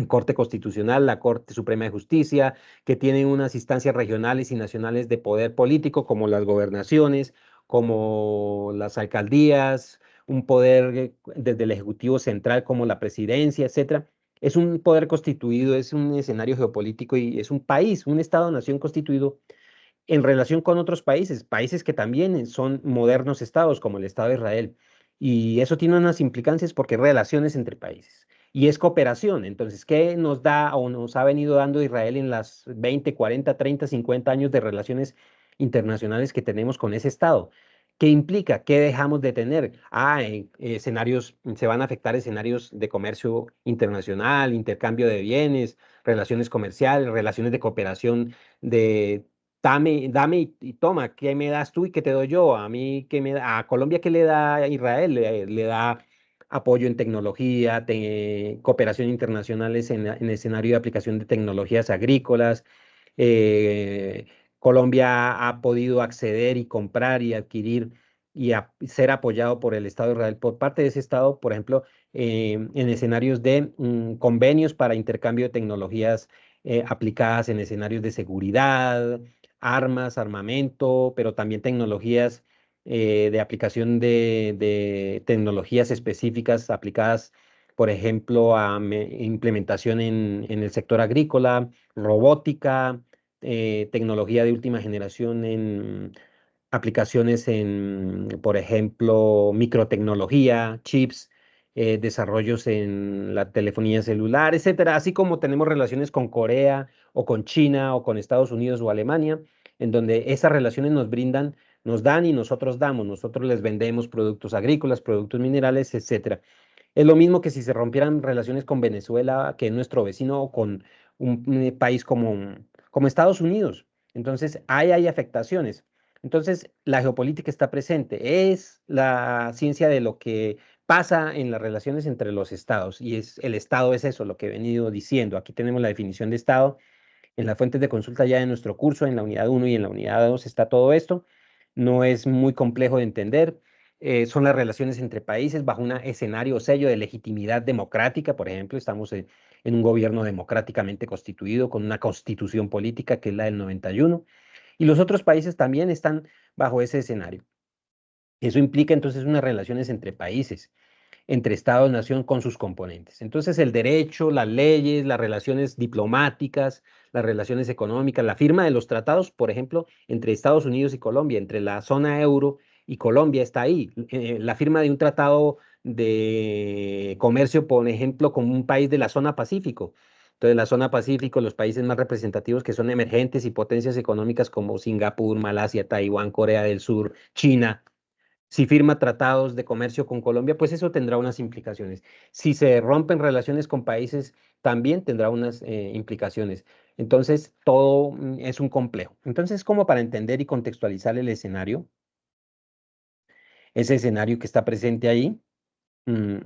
Corte Constitucional, la Corte Suprema de Justicia, que tienen unas instancias regionales y nacionales de poder político, como las gobernaciones, como las alcaldías, un poder desde el Ejecutivo Central, como la presidencia, etcétera. Es un poder constituido, es un escenario geopolítico y es un país, un Estado-nación constituido en relación con otros países, países que también son modernos estados, como el Estado de Israel. Y eso tiene unas implicancias porque relaciones entre países. Y es cooperación. Entonces, ¿qué nos da o nos ha venido dando Israel en las 20, 40, 30, 50 años de relaciones internacionales que tenemos con ese Estado? ¿Qué implica? ¿Qué dejamos de tener? Escenarios, se van a afectar escenarios de comercio internacional, intercambio de bienes, relaciones comerciales, relaciones de cooperación de dame y toma, ¿qué me das tú y qué te doy yo? A mí, ¿qué me da? A Colombia, ¿qué le da a Israel? Le da apoyo en tecnología, cooperación internacionales en escenario de aplicación de tecnologías agrícolas. Colombia ha podido acceder y comprar y adquirir ser apoyado por el Estado de Israel, por parte de ese Estado, por ejemplo, en escenarios de convenios para intercambio de tecnologías aplicadas en escenarios de seguridad, armas, armamento, pero también tecnologías de aplicación de tecnologías específicas aplicadas, por ejemplo, a implementación en el sector agrícola, robótica, tecnología de última generación en aplicaciones en, por ejemplo, microtecnología, chips, desarrollos en la telefonía celular, etcétera, así como tenemos relaciones con Corea o con China o con Estados Unidos o Alemania, en donde esas relaciones nos brindan, nos dan y nosotros damos, nosotros les vendemos productos agrícolas, productos minerales, etcétera. Es lo mismo que si se rompieran relaciones con Venezuela, que es nuestro vecino, o con un país como Estados Unidos. Entonces, ahí hay afectaciones. Entonces, la geopolítica está presente. Es la ciencia de lo que pasa en las relaciones entre los estados. Y el estado es eso, lo que he venido diciendo. Aquí tenemos la definición de estado en las fuentes de consulta ya de nuestro curso, en la unidad 1 y en la unidad 2 está todo esto. No es muy complejo de entender. Son las relaciones entre países bajo un escenario o sello de legitimidad democrática. Por ejemplo, estamos en un gobierno democráticamente constituido con una constitución política que es la del 91. Y los otros países también están bajo ese escenario. Eso implica entonces unas relaciones entre países, entre Estado-nación con sus componentes. Entonces, el derecho, las leyes, las relaciones diplomáticas, las relaciones económicas, la firma de los tratados, por ejemplo, entre Estados Unidos y Colombia, entre la zona euro y Colombia está ahí. La firma de un tratado de comercio, por ejemplo, con un país de la zona Pacífico. Entonces, la zona Pacífico, los países más representativos que son emergentes y potencias económicas como Singapur, Malasia, Taiwán, Corea del Sur, China, si firma tratados de comercio con Colombia, pues eso tendrá unas implicaciones. Si se rompen relaciones con países, también tendrá unas implicaciones. Entonces, todo es un complejo. Entonces, como para entender y contextualizar el escenario, ese escenario que está presente ahí, mm,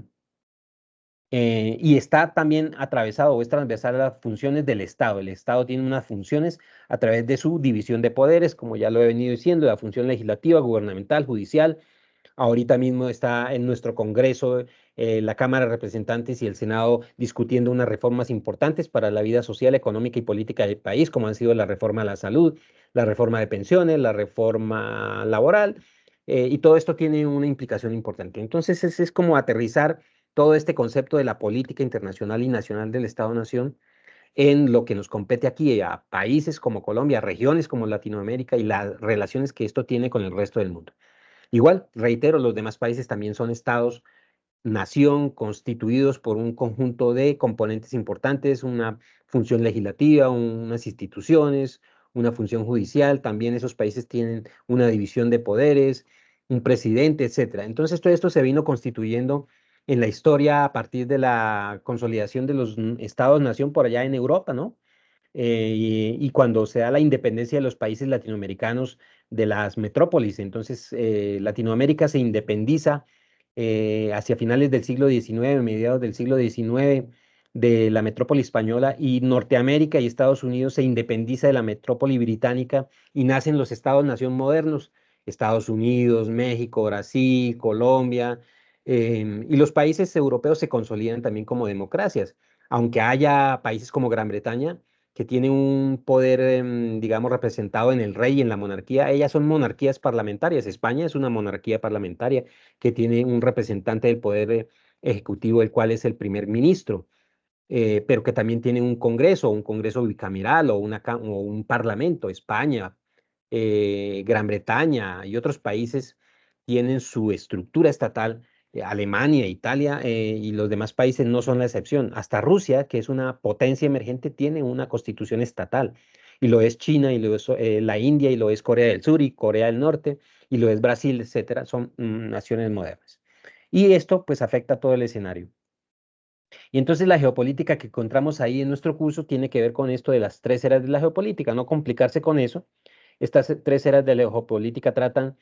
y está también atravesado o es transversal a las funciones del Estado. El Estado tiene unas funciones a través de su división de poderes, como ya lo he venido diciendo, la función legislativa, gubernamental, judicial. Ahorita mismo está en nuestro Congreso, la Cámara de Representantes y el Senado discutiendo unas reformas importantes para la vida social, económica y política del país, como han sido la reforma a la salud, la reforma de pensiones, la reforma laboral, y todo esto tiene una implicación importante. Entonces, es como aterrizar todo este concepto de la política internacional y nacional del Estado-Nación en lo que nos compete aquí a países como Colombia, regiones como Latinoamérica y las relaciones que esto tiene con el resto del mundo. Igual, reitero, los demás países también son estados, nación, constituidos por un conjunto de componentes importantes, una función legislativa, unas instituciones, una función judicial. También esos países tienen una división de poderes, un presidente, etcétera. Entonces, todo esto se vino constituyendo en la historia a partir de la consolidación de los estados-nación por allá en Europa, ¿no? Y cuando se da la independencia de los países latinoamericanos de las metrópolis. Entonces, Latinoamérica se independiza hacia finales del siglo XIX, mediados del siglo XIX, de la metrópoli española, y Norteamérica y Estados Unidos se independiza de la metrópoli británica y nacen los estados-nación modernos, Estados Unidos, México, Brasil, Colombia, y los países europeos se consolidan también como democracias, aunque haya países como Gran Bretaña que tiene un poder, digamos, representado en el rey y en la monarquía. Ellas son monarquías parlamentarias. España es una monarquía parlamentaria que tiene un representante del poder ejecutivo, el cual es el primer ministro, pero que también tiene un congreso bicameral o, o un parlamento. España, Gran Bretaña y otros países tienen su estructura estatal. Alemania, Italia y los demás países no son la excepción. Hasta Rusia, que es una potencia emergente, tiene una constitución estatal. Y lo es China, y lo es la India, y lo es Corea del Sur y Corea del Norte, y lo es Brasil, etcétera. Son naciones modernas. Y esto pues afecta a todo el escenario. Y entonces la geopolítica que encontramos ahí en nuestro curso tiene que ver con esto de las tres eras de la geopolítica, no complicarse con eso. Estas tres eras de la geopolítica tratan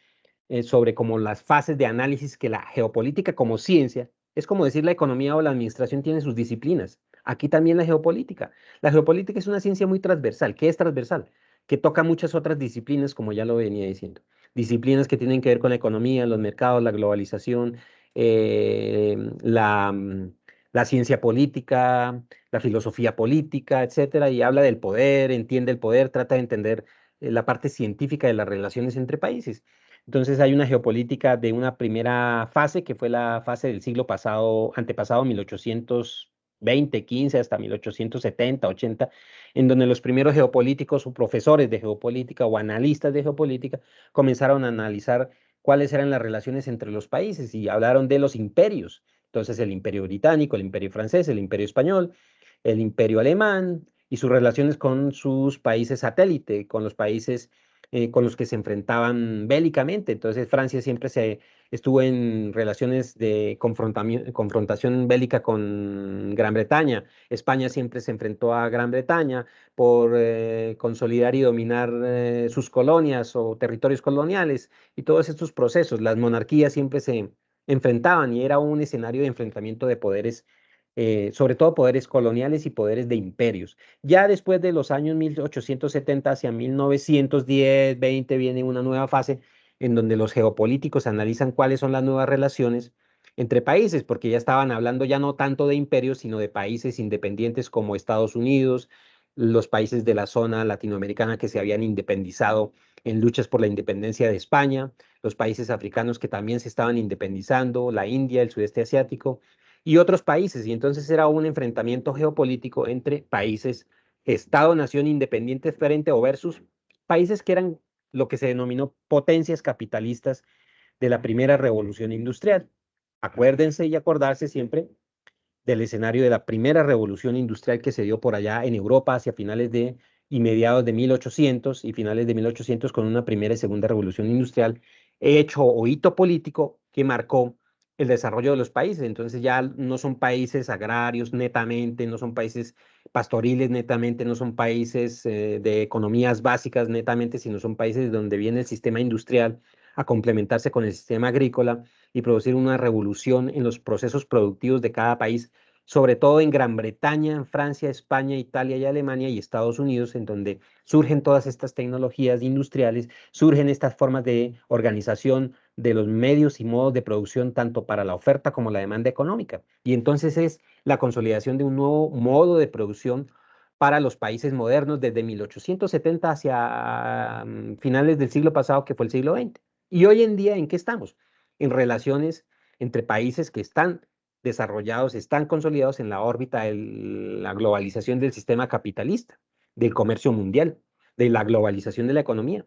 sobre como las fases de análisis que la geopolítica como ciencia, es como decir la economía o la administración tiene sus disciplinas. Aquí también la geopolítica. La geopolítica es una ciencia muy transversal. ¿Qué es transversal? Que toca muchas otras disciplinas, como ya lo venía diciendo. Disciplinas que tienen que ver con la economía, los mercados, la globalización, eh, la, mm, la ciencia política, la filosofía política, etcétera, y habla del poder, entiende el poder, trata de entender la parte científica de las relaciones entre países. Entonces hay una geopolítica de una primera fase, que fue la fase del siglo pasado, antepasado, 1820, 15 hasta 1870, 80, en donde los primeros geopolíticos o profesores de geopolítica o analistas de geopolítica comenzaron a analizar cuáles eran las relaciones entre los países y hablaron de los imperios. Entonces el imperio británico, el imperio francés, el imperio español, el imperio alemán y sus relaciones con sus países satélite, con los países con los que se enfrentaban bélicamente. Entonces Francia siempre se estuvo en relaciones de confrontación bélica con Gran Bretaña. España siempre se enfrentó a Gran Bretaña por consolidar y dominar sus colonias o territorios coloniales y todos estos procesos. Las monarquías siempre se enfrentaban y era un escenario de enfrentamiento de poderes, sobre todo poderes coloniales y poderes de imperios. Ya después de los años 1870 hacia 1910, 20, viene una nueva fase en donde los geopolíticos analizan cuáles son las nuevas relaciones entre países, porque ya estaban hablando ya no tanto de imperios, sino de países independientes como Estados Unidos, los países de la zona latinoamericana que se habían independizado en luchas por la independencia de España, los países africanos que también se estaban independizando, la India, el sudeste asiático y otros países. Y entonces era un enfrentamiento geopolítico entre países, Estado-nación independiente frente o versus países que eran lo que se denominó potencias capitalistas de la primera revolución industrial. Acuérdense y acordarse siempre del escenario de la primera revolución industrial que se dio por allá en Europa hacia finales de y mediados de 1800 y finales de 1800 con una primera y segunda revolución industrial, hecho o hito político que marcó el desarrollo de los países. Entonces ya no son países agrarios netamente, no son países pastoriles netamente, no son países de economías básicas netamente, sino son países donde viene el sistema industrial a complementarse con el sistema agrícola y producir una revolución en los procesos productivos de cada país, sobre todo en Gran Bretaña, en Francia, España, Italia y Alemania y Estados Unidos, en donde surgen todas estas tecnologías industriales, surgen estas formas de organización de los medios y modos de producción, tanto para la oferta como la demanda económica. Y entonces es la consolidación de un nuevo modo de producción para los países modernos desde 1870 hacia finales del siglo pasado, que fue el siglo XX. Y hoy en día, ¿en qué estamos? En relaciones entre países que están desarrollados, están consolidados en la órbita de la globalización del sistema capitalista, del comercio mundial, de la globalización de la economía.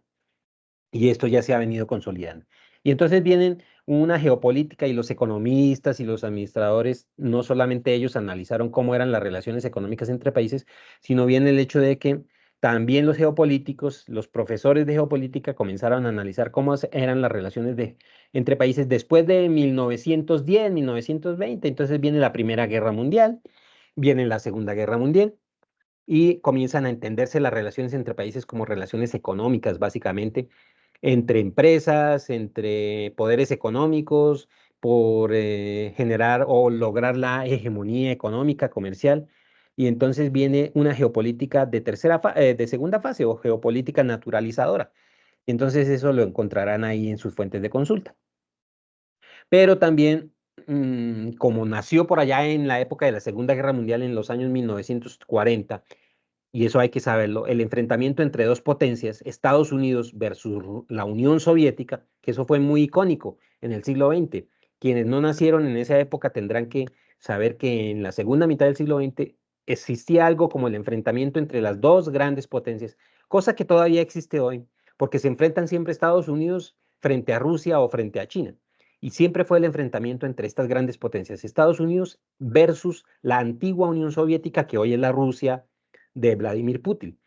Y esto ya se ha venido consolidando. Y entonces vienen una geopolítica y los economistas y los administradores, no solamente ellos analizaron cómo eran las relaciones económicas entre países, sino viene el hecho de que también los geopolíticos, los profesores de geopolítica comenzaron a analizar cómo eran las relaciones entre países después de 1910, 1920. Entonces viene la Primera Guerra Mundial, viene la Segunda Guerra Mundial y comienzan a entenderse las relaciones entre países como relaciones económicas, básicamente, entre empresas, entre poderes económicos, por generar o lograr la hegemonía económica, comercial. Y entonces viene una geopolítica de segunda fase o geopolítica naturalizadora. Entonces eso lo encontrarán ahí en sus fuentes de consulta. Pero también, como nació por allá en la época de la Segunda Guerra Mundial en los años 1940, y eso hay que saberlo, el enfrentamiento entre dos potencias, Estados Unidos versus la Unión Soviética, que eso fue muy icónico en el siglo XX. Quienes no nacieron en esa época tendrán que saber que en la segunda mitad del siglo XX existía algo como el enfrentamiento entre las dos grandes potencias, cosa que todavía existe hoy, porque se enfrentan siempre Estados Unidos frente a Rusia o frente a China. Y siempre fue el enfrentamiento entre estas grandes potencias, Estados Unidos versus la antigua Unión Soviética, que hoy es la Rusia de Vladimir Putin,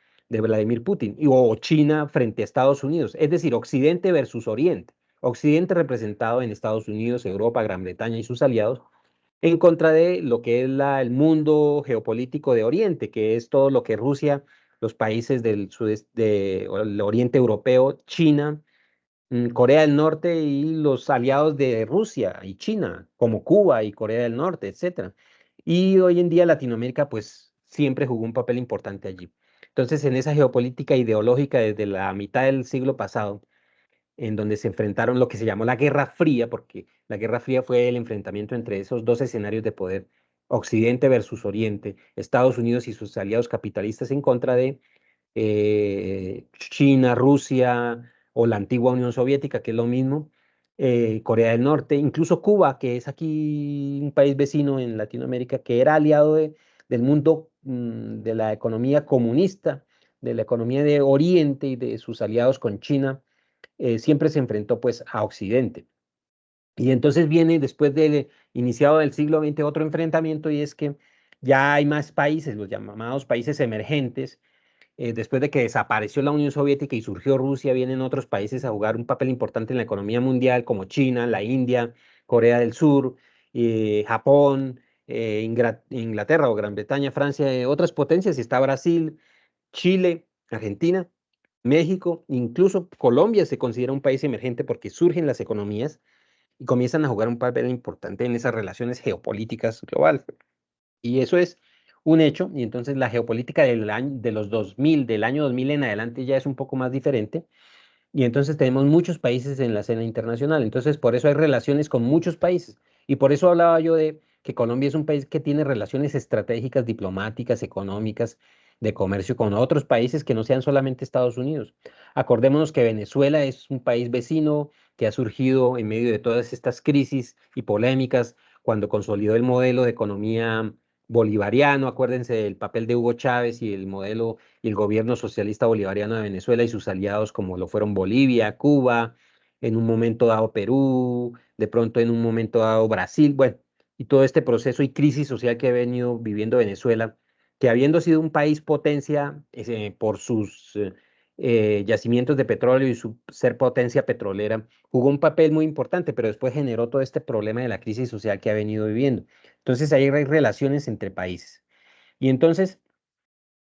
o China frente a Estados Unidos, es decir, Occidente versus Oriente. Occidente representado en Estados Unidos, Europa, Gran Bretaña y sus aliados, en contra de lo que es el mundo geopolítico de Oriente, que es todo lo que Rusia, los países del sudeste, del Oriente Europeo, China, Corea del Norte y los aliados de Rusia y China, como Cuba y Corea del Norte, etcétera. Y hoy en día Latinoamérica, pues, siempre jugó un papel importante allí. Entonces, en esa geopolítica ideológica desde la mitad del siglo pasado, en donde se enfrentaron lo que se llamó la Guerra Fría, porque la Guerra Fría fue el enfrentamiento entre esos dos escenarios de poder, Occidente versus Oriente, Estados Unidos y sus aliados capitalistas en contra de China, Rusia o la antigua Unión Soviética, que es lo mismo, Corea del Norte, incluso Cuba, que es aquí un país vecino en Latinoamérica, que era aliado del mundo de la economía comunista, de la economía de Oriente y de sus aliados con China, siempre se enfrentó pues a Occidente. Y entonces viene después del iniciado del siglo XX otro enfrentamiento y es que ya hay más países, los llamados países emergentes, después de que desapareció la Unión Soviética y surgió Rusia, vienen otros países a jugar un papel importante en la economía mundial, como China, la India, Corea del Sur, Japón, Inglaterra o Gran Bretaña, Francia, otras potencias, y está Brasil, Chile, Argentina, México, incluso Colombia se considera un país emergente porque surgen las economías y comienzan a jugar un papel importante en esas relaciones geopolíticas globales. Y eso es un hecho, y entonces la geopolítica de los 2000, del año 2000 en adelante ya es un poco más diferente, y entonces tenemos muchos países en la escena internacional, entonces por eso hay relaciones con muchos países, y por eso hablaba yo de que Colombia es un país que tiene relaciones estratégicas, diplomáticas, económicas, de comercio con otros países que no sean solamente Estados Unidos. Acordémonos que Venezuela es un país vecino que ha surgido en medio de todas estas crisis y polémicas cuando consolidó el modelo de economía bolivariano. Acuérdense del papel de Hugo Chávez y el modelo y el gobierno socialista bolivariano de Venezuela y sus aliados como lo fueron Bolivia, Cuba, en un momento dado Perú, de pronto en un momento dado Brasil, bueno, y todo este proceso y crisis social que ha venido viviendo Venezuela, que habiendo sido un país potencia por sus yacimientos de petróleo y su ser potencia petrolera, jugó un papel muy importante, pero después generó todo este problema de la crisis social que ha venido viviendo. Entonces ahí hay relaciones entre países. Y entonces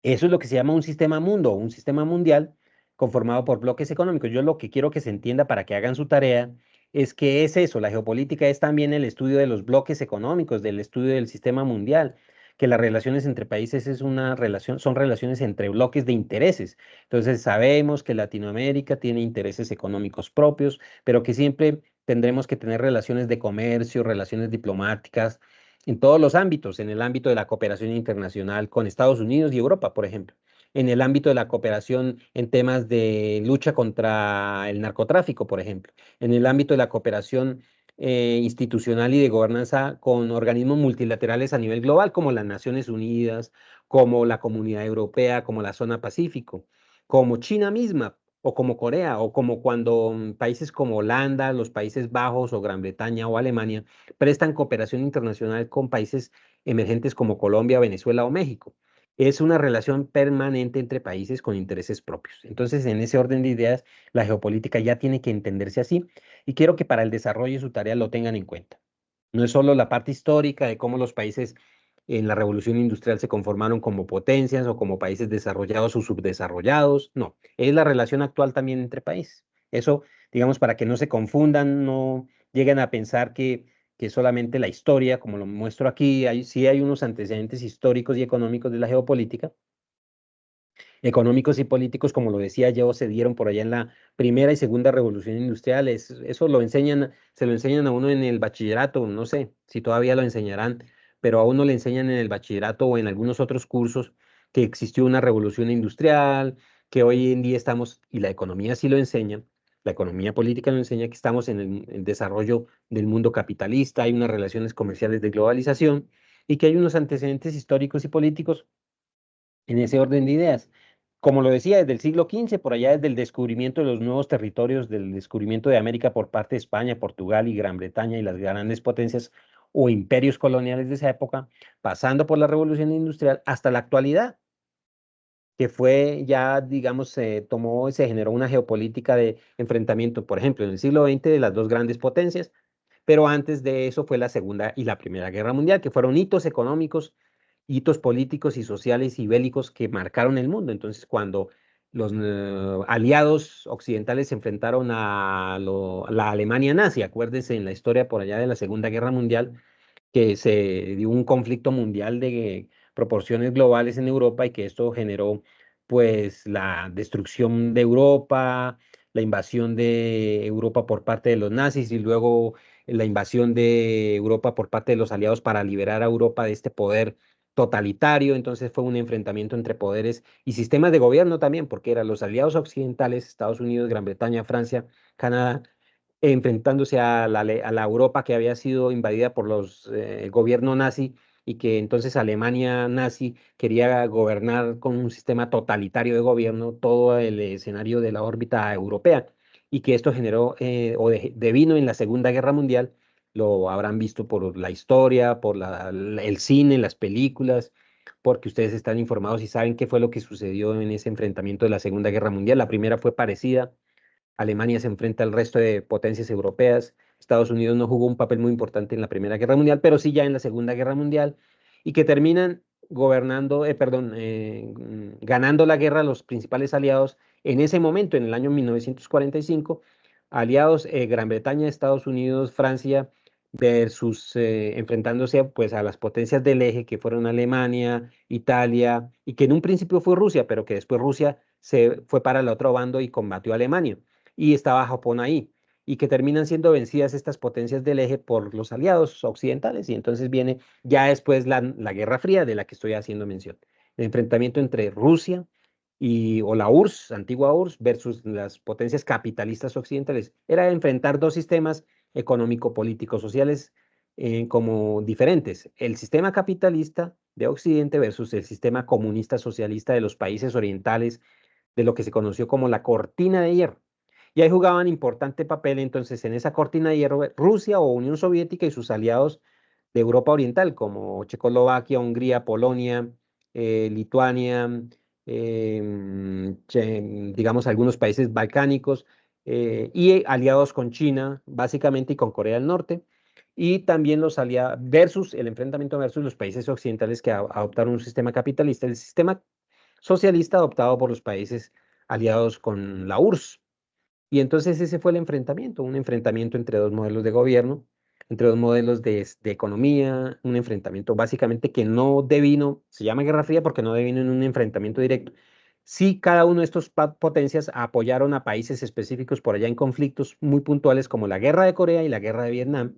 eso es lo que se llama un sistema mundo, un sistema mundial conformado por bloques económicos. Yo lo que quiero que se entienda para que hagan su tarea es que es eso, la geopolítica es también el estudio de los bloques económicos, del estudio del sistema mundial, que las relaciones entre países es una relación, son relaciones entre bloques de intereses. Entonces sabemos que Latinoamérica tiene intereses económicos propios, pero que siempre tendremos que tener relaciones de comercio, relaciones diplomáticas en todos los ámbitos, en el ámbito de la cooperación internacional con Estados Unidos y Europa, por ejemplo, en el ámbito de la cooperación en temas de lucha contra el narcotráfico, por ejemplo, en el ámbito de la cooperación institucional y de gobernanza con organismos multilaterales a nivel global, como las Naciones Unidas, como la Comunidad Europea, como la Zona Pacífico, como China misma, o como Corea, o como cuando países como Holanda, los Países Bajos o Gran Bretaña o Alemania prestan cooperación internacional con países emergentes como Colombia, Venezuela o México. Es una relación permanente entre países con intereses propios. Entonces, en ese orden de ideas, la geopolítica ya tiene que entenderse así y quiero que para el desarrollo de su tarea lo tengan en cuenta. No es solo la parte histórica de cómo los países en la revolución industrial se conformaron como potencias o como países desarrollados o subdesarrollados, no, es la relación actual también entre países. Eso, digamos, para que no se confundan, no lleguen a pensar que solamente la historia, como lo muestro aquí, sí hay unos antecedentes históricos y económicos de la geopolítica, económicos y políticos, como lo decía yo, se dieron por allá en la primera y segunda revolución industrial. Eso lo enseñan, se lo enseñan a uno en el bachillerato, no sé si todavía lo enseñarán, pero a uno le enseñan en el bachillerato o en algunos otros cursos que existió una revolución industrial, que hoy en día estamos, y la economía sí lo enseña, la economía política lo enseña, que estamos en el desarrollo del mundo capitalista, hay unas relaciones comerciales de globalización y que hay unos antecedentes históricos y políticos en ese orden de ideas. Como lo decía, desde el siglo XV, por allá desde el descubrimiento de los nuevos territorios, del descubrimiento de América por parte de España, Portugal y Gran Bretaña y las grandes potencias o imperios coloniales de esa época, pasando por la Revolución Industrial hasta la actualidad, que fue ya, digamos, se tomó, se generó una geopolítica de enfrentamiento, por ejemplo, en el siglo XX de las dos grandes potencias, pero antes de eso fue la Segunda y la Primera Guerra Mundial, que fueron hitos económicos, hitos políticos y sociales y bélicos que marcaron el mundo. Entonces, cuando los aliados occidentales se enfrentaron a la Alemania nazi, acuérdense en la historia por allá de la Segunda Guerra Mundial, que se dio un conflicto mundial de proporciones globales en Europa y que esto generó pues la destrucción de Europa, la invasión de Europa por parte de los nazis y luego la invasión de Europa por parte de los aliados para liberar a Europa de este poder totalitario. Entonces fue un enfrentamiento entre poderes y sistemas de gobierno también, porque eran los aliados occidentales, Estados Unidos, Gran Bretaña, Francia, Canadá, enfrentándose a la Europa que había sido invadida por el gobierno nazi y que entonces Alemania nazi quería gobernar con un sistema totalitario de gobierno todo el escenario de la órbita europea y que esto generó devino en la Segunda Guerra Mundial. Lo habrán visto por la historia, por el cine, las películas, porque ustedes están informados y saben qué fue lo que sucedió en ese enfrentamiento de la Segunda Guerra Mundial. La primera fue parecida. Alemania se enfrenta al resto de potencias europeas. Estados Unidos no jugó un papel muy importante en la Primera Guerra Mundial, pero sí ya en la Segunda Guerra Mundial, y que terminan ganando la guerra los principales aliados en ese momento, en el año 1945, aliados Gran Bretaña, Estados Unidos, Francia, versus enfrentándose pues a las potencias del eje que fueron Alemania, Italia, y que en un principio fue Rusia, pero que después Rusia se fue para el otro bando y combatió a Alemania y estaba Japón ahí, y que terminan siendo vencidas estas potencias del eje por los aliados occidentales, y entonces viene ya después la Guerra Fría de la que estoy haciendo mención, el enfrentamiento entre Rusia o la URSS, antigua URSS, versus las potencias capitalistas occidentales. Era enfrentar dos sistemas económico-políticos sociales como diferentes, el sistema capitalista de Occidente versus el sistema comunista socialista de los países orientales, de lo que se conoció como la cortina de hierro. Y ahí jugaban importante papel entonces en esa cortina de hierro Rusia o Unión Soviética y sus aliados de Europa Oriental, como Checoslovaquia, Hungría, Polonia, Lituania, digamos algunos países balcánicos, y aliados con China, básicamente, y con Corea del Norte. Y también los aliados versus el enfrentamiento versus los países occidentales que adoptaron un sistema capitalista, el sistema socialista adoptado por los países aliados con la URSS. Y entonces ese fue el enfrentamiento, un enfrentamiento entre dos modelos de gobierno, entre dos modelos de economía, un enfrentamiento básicamente que no devino, se llama Guerra Fría porque no devino en un enfrentamiento directo. Sí, cada uno de estos potencias apoyaron a países específicos por allá en conflictos muy puntuales como la Guerra de Corea y la Guerra de Vietnam,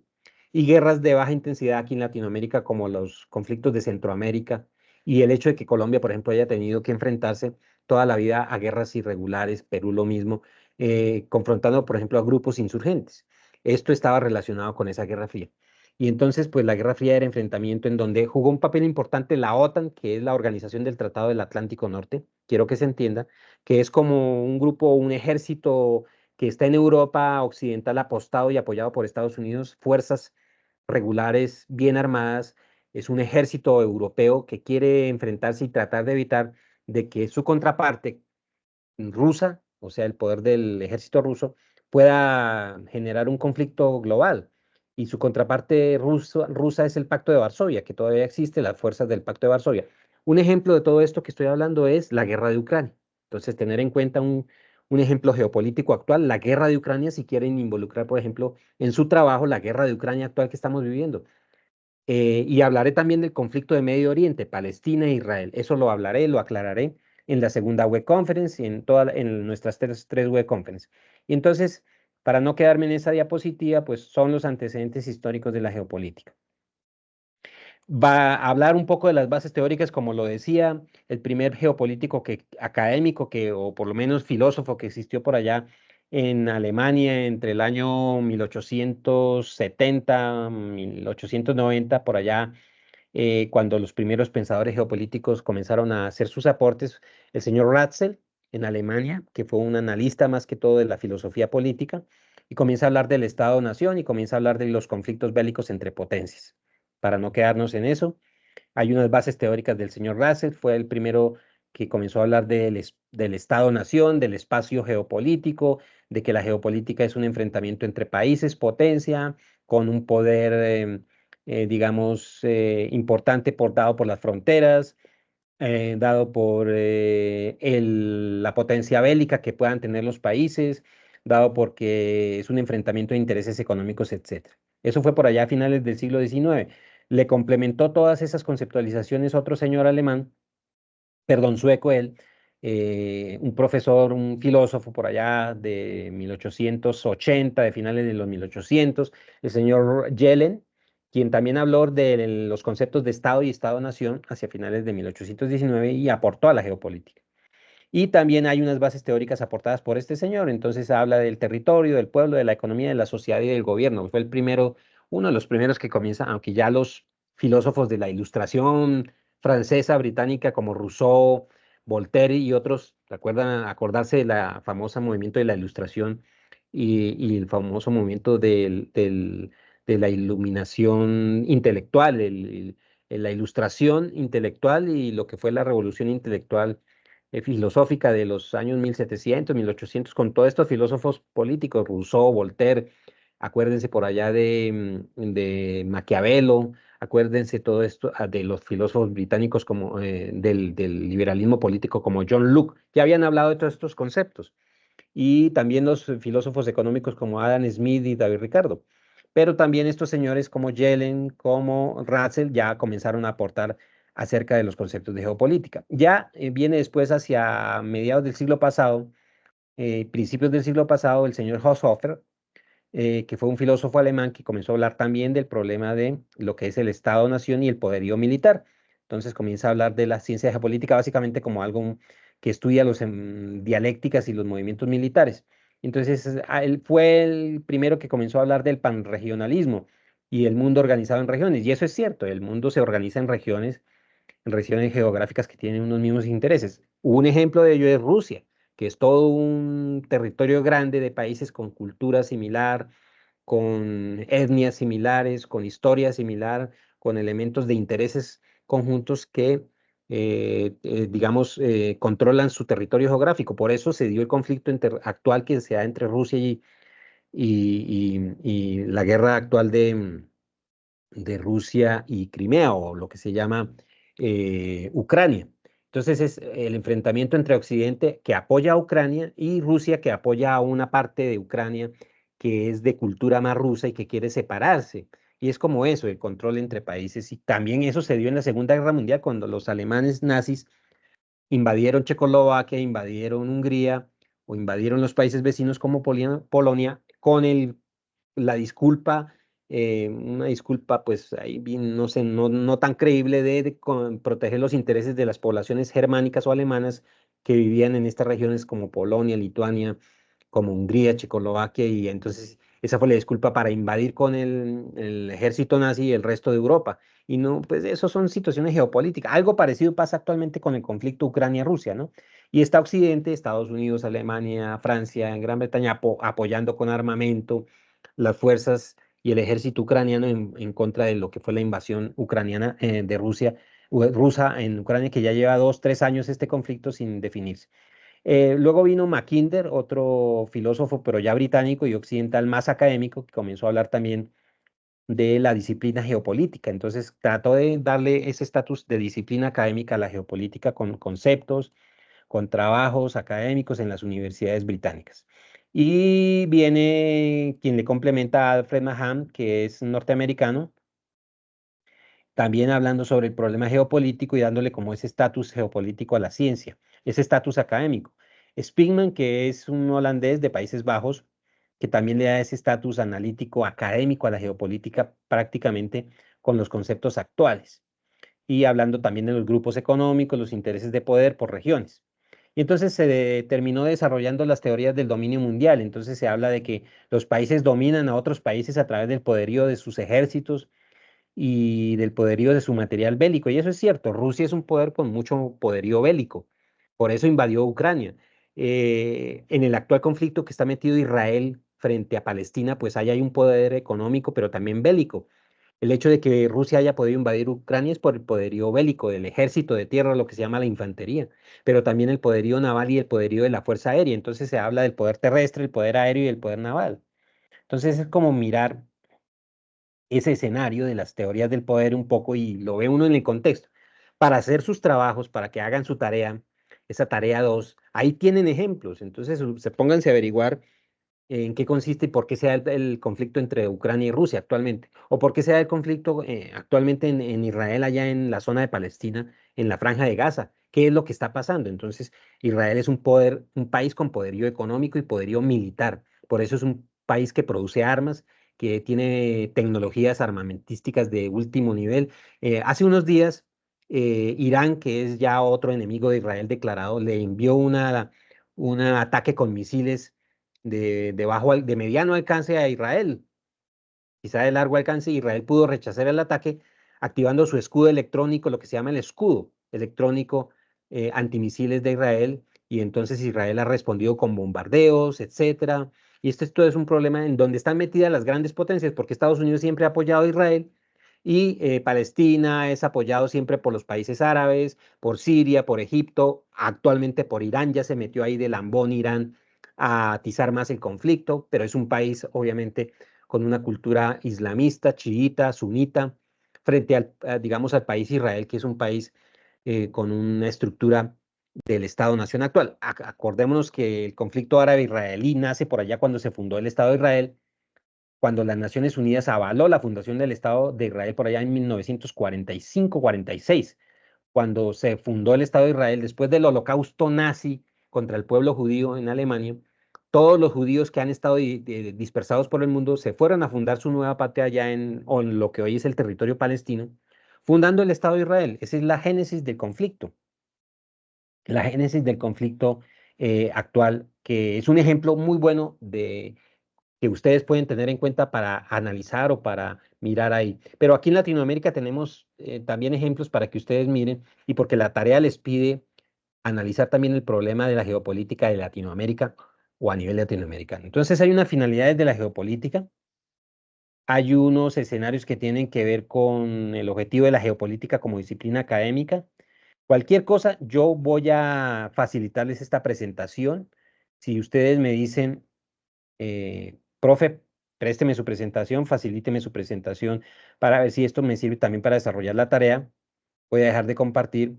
y guerras de baja intensidad aquí en Latinoamérica como los conflictos de Centroamérica, y el hecho de que Colombia, por ejemplo, haya tenido que enfrentarse toda la vida a guerras irregulares, Perú lo mismo, confrontando, por ejemplo, a grupos insurgentes. Esto estaba relacionado con esa Guerra Fría. Y entonces, pues la Guerra Fría era enfrentamiento en donde jugó un papel importante la OTAN, que es la Organización del Tratado del Atlántico Norte, quiero que se entienda, que es como un grupo, un ejército que está en Europa Occidental apostado y apoyado por Estados Unidos, fuerzas regulares, bien armadas, es un ejército europeo que quiere enfrentarse y tratar de evitar de que su contraparte rusa, o sea, el poder del ejército ruso, pueda generar un conflicto global. Y su contraparte rusa es el Pacto de Varsovia, que todavía existe, las fuerzas del Pacto de Varsovia. Un ejemplo de todo esto que estoy hablando es la guerra de Ucrania. Entonces, tener en cuenta un ejemplo geopolítico actual, la guerra de Ucrania, si quieren involucrar, por ejemplo, en su trabajo la guerra de Ucrania actual que estamos viviendo. Y hablaré también del conflicto de Medio Oriente, Palestina e Israel. Eso lo hablaré, lo aclararé en la segunda web conference y en nuestras tres web conference. Y entonces, para no quedarme en esa diapositiva, pues son los antecedentes históricos de la geopolítica. Va a hablar un poco de las bases teóricas, como lo decía, el primer geopolítico académico o por lo menos filósofo que existió por allá en Alemania entre el año 1870, 1890, por allá, cuando los primeros pensadores geopolíticos comenzaron a hacer sus aportes, el señor Ratzel en Alemania, que fue un analista más que todo de la filosofía política, y comienza a hablar del Estado-nación y comienza a hablar de los conflictos bélicos entre potencias. Para no quedarnos en eso, hay unas bases teóricas del señor Russell, fue el primero que comenzó a hablar del Estado-nación, del espacio geopolítico, de que la geopolítica es un enfrentamiento entre países, potencia, con un poder, digamos, importante dado por las fronteras, dado por la potencia bélica que puedan tener los países, dado porque es un enfrentamiento de intereses económicos, etcétera. Eso fue por allá a finales del siglo XIX. Le complementó todas esas conceptualizaciones otro señor alemán, perdón, sueco él, un profesor, un filósofo por allá de 1880, de finales de los 1800, el señor Yellen, quien también habló de los conceptos de Estado y Estado-nación hacia finales de 1819 y aportó a la geopolítica. Y también hay unas bases teóricas aportadas por este señor, entonces habla del territorio, del pueblo, de la economía, de la sociedad y del gobierno. Fue el primero, uno de los primeros que comienza, aunque ya los filósofos de la Ilustración francesa, británica, como Rousseau, Voltaire y otros, recuerdan acordarse de la famosa movimiento de la Ilustración y el famoso movimiento de la iluminación intelectual, la ilustración intelectual y lo que fue la revolución intelectual filosófica de los años 1700, 1800, con todos estos filósofos políticos, Rousseau, Voltaire, acuérdense por allá de Maquiavelo, acuérdense todo esto de los filósofos británicos como del liberalismo político como John Locke, ya habían hablado de todos estos conceptos y también los filósofos económicos como Adam Smith y David Ricardo. Pero también estos señores como Yellen, como Russell, ya comenzaron a aportar acerca de los conceptos de geopolítica. Ya viene después, hacia mediados del siglo pasado, principios del siglo pasado, el señor Haushofer, que fue un filósofo alemán que comenzó a hablar también del problema de lo que es el Estado-nación y el poderío militar. Entonces comienza a hablar de la ciencia geopolítica básicamente como algo que estudia los dialécticas y los movimientos militares. Entonces él fue el primero que comenzó a hablar del panregionalismo y el mundo organizado en regiones. Y eso es cierto, el mundo se organiza en regiones geográficas que tienen unos mismos intereses. Un ejemplo de ello es Rusia, que es todo un territorio grande de países con cultura similar, con etnias similares, con historia similar, con elementos de intereses conjuntos que, digamos, controlan su territorio geográfico. Por eso se dio el conflicto actual que se da entre Rusia y la guerra actual de Rusia y Crimea, o lo que se llama Ucrania. Entonces es el enfrentamiento entre Occidente, que apoya a Ucrania, y Rusia, que apoya a una parte de Ucrania que es de cultura más rusa y que quiere separarse. Y es como eso, el control entre países. Y también eso se dio en la Segunda Guerra Mundial, cuando los alemanes nazis invadieron Checoslovaquia, invadieron Hungría o invadieron los países vecinos como Polonia, con la disculpa, una disculpa pues ahí bien, no sé, no tan creíble de proteger los intereses de las poblaciones germánicas o alemanas que vivían en estas regiones como Polonia, Lituania, como Hungría, Checoslovaquia, y entonces esa fue la disculpa para invadir con el ejército nazi el resto de Europa. Y no, pues eso son situaciones geopolíticas. Algo parecido pasa actualmente con el conflicto Ucrania-Rusia, ¿no? Y está Occidente, Estados Unidos, Alemania, Francia, Gran Bretaña apoyando con armamento las fuerzas y el ejército ucraniano en contra de lo que fue la invasión ucraniana de Rusia, rusa en Ucrania, que ya lleva 2, 3 años este conflicto sin definirse. Luego vino Mackinder, otro filósofo, pero ya británico y occidental, más académico, que comenzó a hablar también de la disciplina geopolítica. Entonces trató de darle ese estatus de disciplina académica a la geopolítica con conceptos, con trabajos académicos en las universidades británicas. Y viene quien le complementa a Alfred Maham, que es norteamericano, también hablando sobre el problema geopolítico y dándole como ese estatus geopolítico a la ciencia, ese estatus académico. Spingman, que es un holandés de Países Bajos, que también le da ese estatus analítico académico a la geopolítica prácticamente con los conceptos actuales y hablando también de los grupos económicos, los intereses de poder por regiones. Y entonces terminó desarrollando las teorías del dominio mundial. Entonces se habla de que los países dominan a otros países a través del poderío de sus ejércitos y del poderío de su material bélico. Y eso es cierto, Rusia es un poder con mucho poderío bélico, por eso invadió Ucrania. En el actual conflicto que está metido Israel frente a Palestina, pues ahí hay un poder económico, pero también bélico. El hecho de que Rusia haya podido invadir Ucrania es por el poderío bélico del ejército de tierra, lo que se llama la infantería, pero también el poderío naval y el poderío de la fuerza aérea. Entonces se habla del poder terrestre, el poder aéreo y el poder naval. Entonces es como mirar ese escenario de las teorías del poder un poco y lo ve uno en el contexto. Para hacer sus trabajos, para que hagan su tarea, esa tarea 2 ahí tienen ejemplos. Entonces se pónganse a averiguar en qué consiste y por qué se da el conflicto entre Ucrania y Rusia actualmente, o por qué se da el conflicto actualmente en Israel, allá en la zona de Palestina, en la Franja de Gaza. ¿Qué es lo que está pasando? Entonces, Israel es un país con poderío económico y poderío militar. Por eso es un país que produce armas, que tiene tecnologías armamentísticas de último nivel. Hace unos días, Irán, que es ya otro enemigo de Israel declarado, le envió un ataque con misiles de mediano alcance a Israel, quizá de largo alcance. Israel pudo rechazar el ataque activando su escudo electrónico, lo que se llama el escudo electrónico antimisiles de Israel, y entonces Israel ha respondido con bombardeos, etcétera. Y esto es un problema en donde están metidas las grandes potencias, porque Estados Unidos siempre ha apoyado a Israel Y Palestina es apoyado siempre por los países árabes, por Siria, por Egipto, actualmente por Irán, ya se metió ahí de lambón Irán a atizar más el conflicto, pero es un país obviamente con una cultura islamista, chiita, sunita, frente digamos, al país Israel, que es un país con una estructura del Estado-Nación actual. Acordémonos que el conflicto árabe-israelí nace por allá cuando se fundó el Estado de Israel, cuando las Naciones Unidas avaló la fundación del Estado de Israel por allá en 1945-46, cuando se fundó el Estado de Israel después del holocausto nazi contra el pueblo judío en Alemania. Todos los judíos que han estado dispersados por el mundo se fueron a fundar su nueva patria allá en lo que hoy es el territorio palestino, fundando el Estado de Israel. Esa es la génesis del conflicto, la génesis del conflicto actual, que es un ejemplo muy bueno de que ustedes pueden tener en cuenta para analizar o para mirar ahí. Pero aquí en Latinoamérica tenemos también ejemplos para que ustedes miren y porque la tarea les pide analizar también el problema de la geopolítica de Latinoamérica o a nivel latinoamericano. Entonces hay unas finalidades de la geopolítica, hay unos escenarios que tienen que ver con el objetivo de la geopolítica como disciplina académica. Cualquier cosa, yo voy a facilitarles esta presentación. Si ustedes me dicen profe, présteme su presentación, facilíteme su presentación para ver si esto me sirve también para desarrollar la tarea. Voy a dejar de compartir.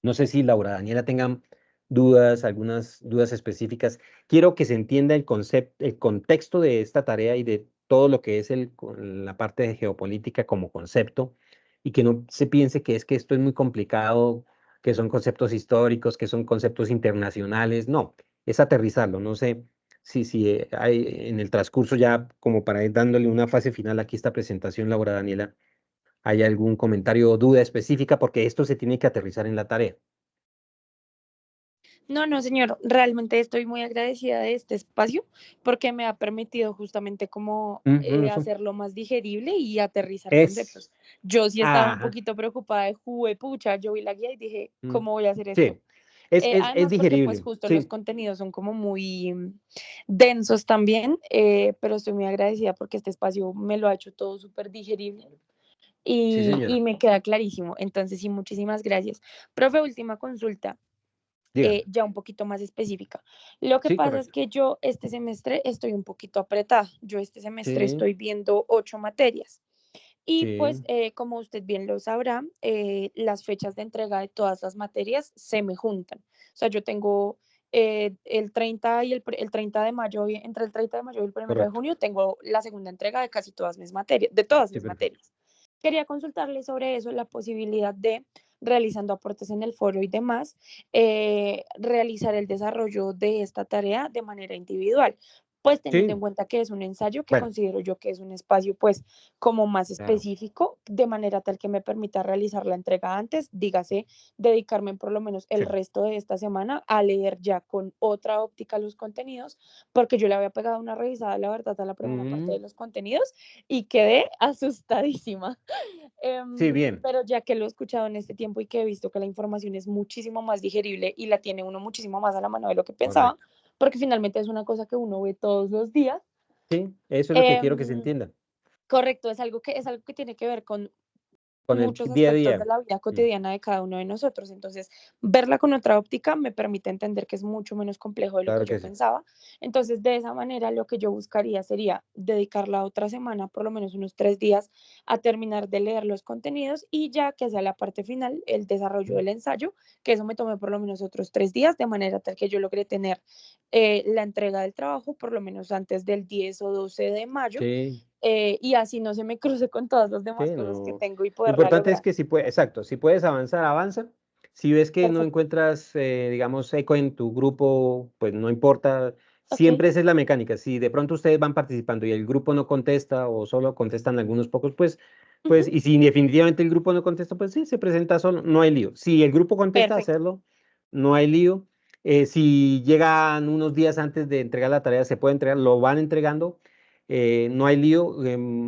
No sé si Laura Daniela tengan dudas, algunas dudas específicas. Quiero que se entienda el concepto, el contexto de esta tarea y de todo lo que es la parte de geopolítica como concepto y que no se piense que es que esto es muy complicado, que son conceptos históricos, que son conceptos internacionales. No, es aterrizarlo. No sé si hay en el transcurso ya como para ir dándole una fase final aquí a esta presentación, Laura Daniela, hay algún comentario o duda específica porque esto se tiene que aterrizar en la tarea. No, no, señor, realmente estoy muy agradecida de este espacio porque me ha permitido justamente como Eso hacerlo más digerible y aterrizar es, conceptos. Yo sí estaba un ajá, poquito preocupada de pucha, yo vi la guía y dije, mm, ¿cómo voy a hacer esto? sí, es Además, porque pues digerible, justo los sí, contenidos son como muy densos también, pero estoy muy agradecida porque este espacio me lo ha hecho todo súper digerible sí, y señora, me queda clarísimo. Entonces, sí, muchísimas gracias. Profe, última consulta, dígame, ya un poquito más específica. Lo que sí, pasa es correcto, que yo este semestre estoy un poquito apretada. Yo este semestre sí, estoy viendo 8 materias. Y pues, sí, como usted bien lo sabrá, las fechas de entrega de todas las materias se me juntan. O sea, yo tengo el 30 y el 30 de mayo, entre el 30 de mayo y el 1 de junio, correcto, tengo la segunda entrega de casi todas mis materias, de todas sí, mis perfecto, materias. Quería consultarle sobre eso, la posibilidad de, realizando aportes en el foro y demás, realizar el desarrollo de esta tarea de manera individual, pues teniendo en sí, cuenta que es un ensayo que bueno, considero yo que es un espacio pues como más claro, específico, de manera tal que me permita realizar la entrega antes, dígase, dedicarme por lo menos el sí, resto de esta semana a leer ya con otra óptica los contenidos, porque yo le había pegado una revisada, la verdad, a la primera parte de mm, los contenidos y quedé asustadísima. sí, bien, Pero ya que lo he escuchado en este tiempo y que he visto que la información es muchísimo más digerible y la tiene uno muchísimo más a la mano de lo que pensaba, correcto, porque finalmente es una cosa que uno ve todos los días. sí, eso es lo que quiero que se em, entienda, Correcto, es algo que tiene que ver con con el muchos día a aspectos de día, la vida mm, cotidiana de cada uno de nosotros. Entonces, verla con otra óptica me permite entender que es mucho menos complejo de lo que claro yo que sí, pensaba. Entonces, de esa manera, lo que yo buscaría sería dedicar la otra semana, por lo menos unos 3 días, a terminar de leer los contenidos y ya que sea la parte final, el desarrollo del ensayo, que eso me tome por lo menos otros 3 días, de manera tal que yo logre tener la entrega del trabajo por lo menos antes del 10 o 12 de mayo, sí, y así no se me cruce con todas las demás sí, cosas que no. tengo y Lo poderla importante es lograr. que si puedes, exacto, si puedes avanzar, avanza. Si ves que no Perfecto. encuentras, digamos, eco en tu grupo, pues no importa. Ok. Siempre esa es la mecánica. Si de pronto ustedes van participando y el grupo no contesta o solo contestan algunos pocos, pues, Ujú. y si definitivamente el grupo no contesta, pues sí, se presenta solo, no hay lío. Si el grupo contesta, Perfecto. hacerlo, no hay lío. Si llegan unos días antes de entregar la tarea, se puede entregar, lo van entregando, no hay lío.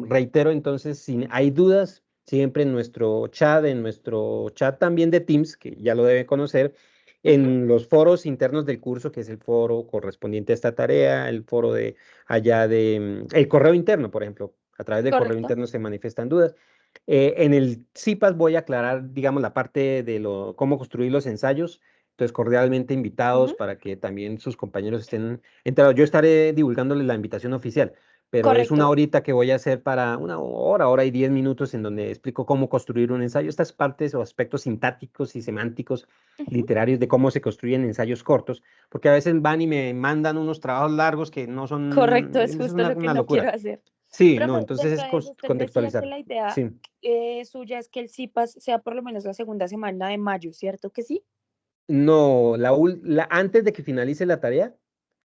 Reitero, entonces, si hay dudas, siempre en nuestro chat también de Teams, que ya lo debe conocer, Ujú. en los foros internos del curso, que es el foro correspondiente a esta tarea, el foro de allá el correo interno, por ejemplo, a través del correo Correcto. interno se manifiestan dudas. En el CIPAS voy a aclarar, digamos, la parte de cómo construir los ensayos. Entonces, cordialmente invitados Ujú. para que también sus compañeros estén enterados. Yo estaré divulgándoles la invitación oficial, pero es una Correcto. horita que voy a hacer para una hora, hora y 10 minutos, en donde explico cómo construir un ensayo. Estas partes o aspectos sintácticos y semánticos Ujú. literarios de cómo se construyen ensayos cortos, porque a veces van y me mandan unos trabajos largos que no Correcto, son, es es justo lo que una no quiero locura. hacer. Sí, no, Profe, entonces dentro es de eso usted decía que contextualizar. la idea Sí. suya es que el CIPAS sea por lo menos la segunda semana de mayo, ¿cierto que sí? No, antes de que finalice la tarea,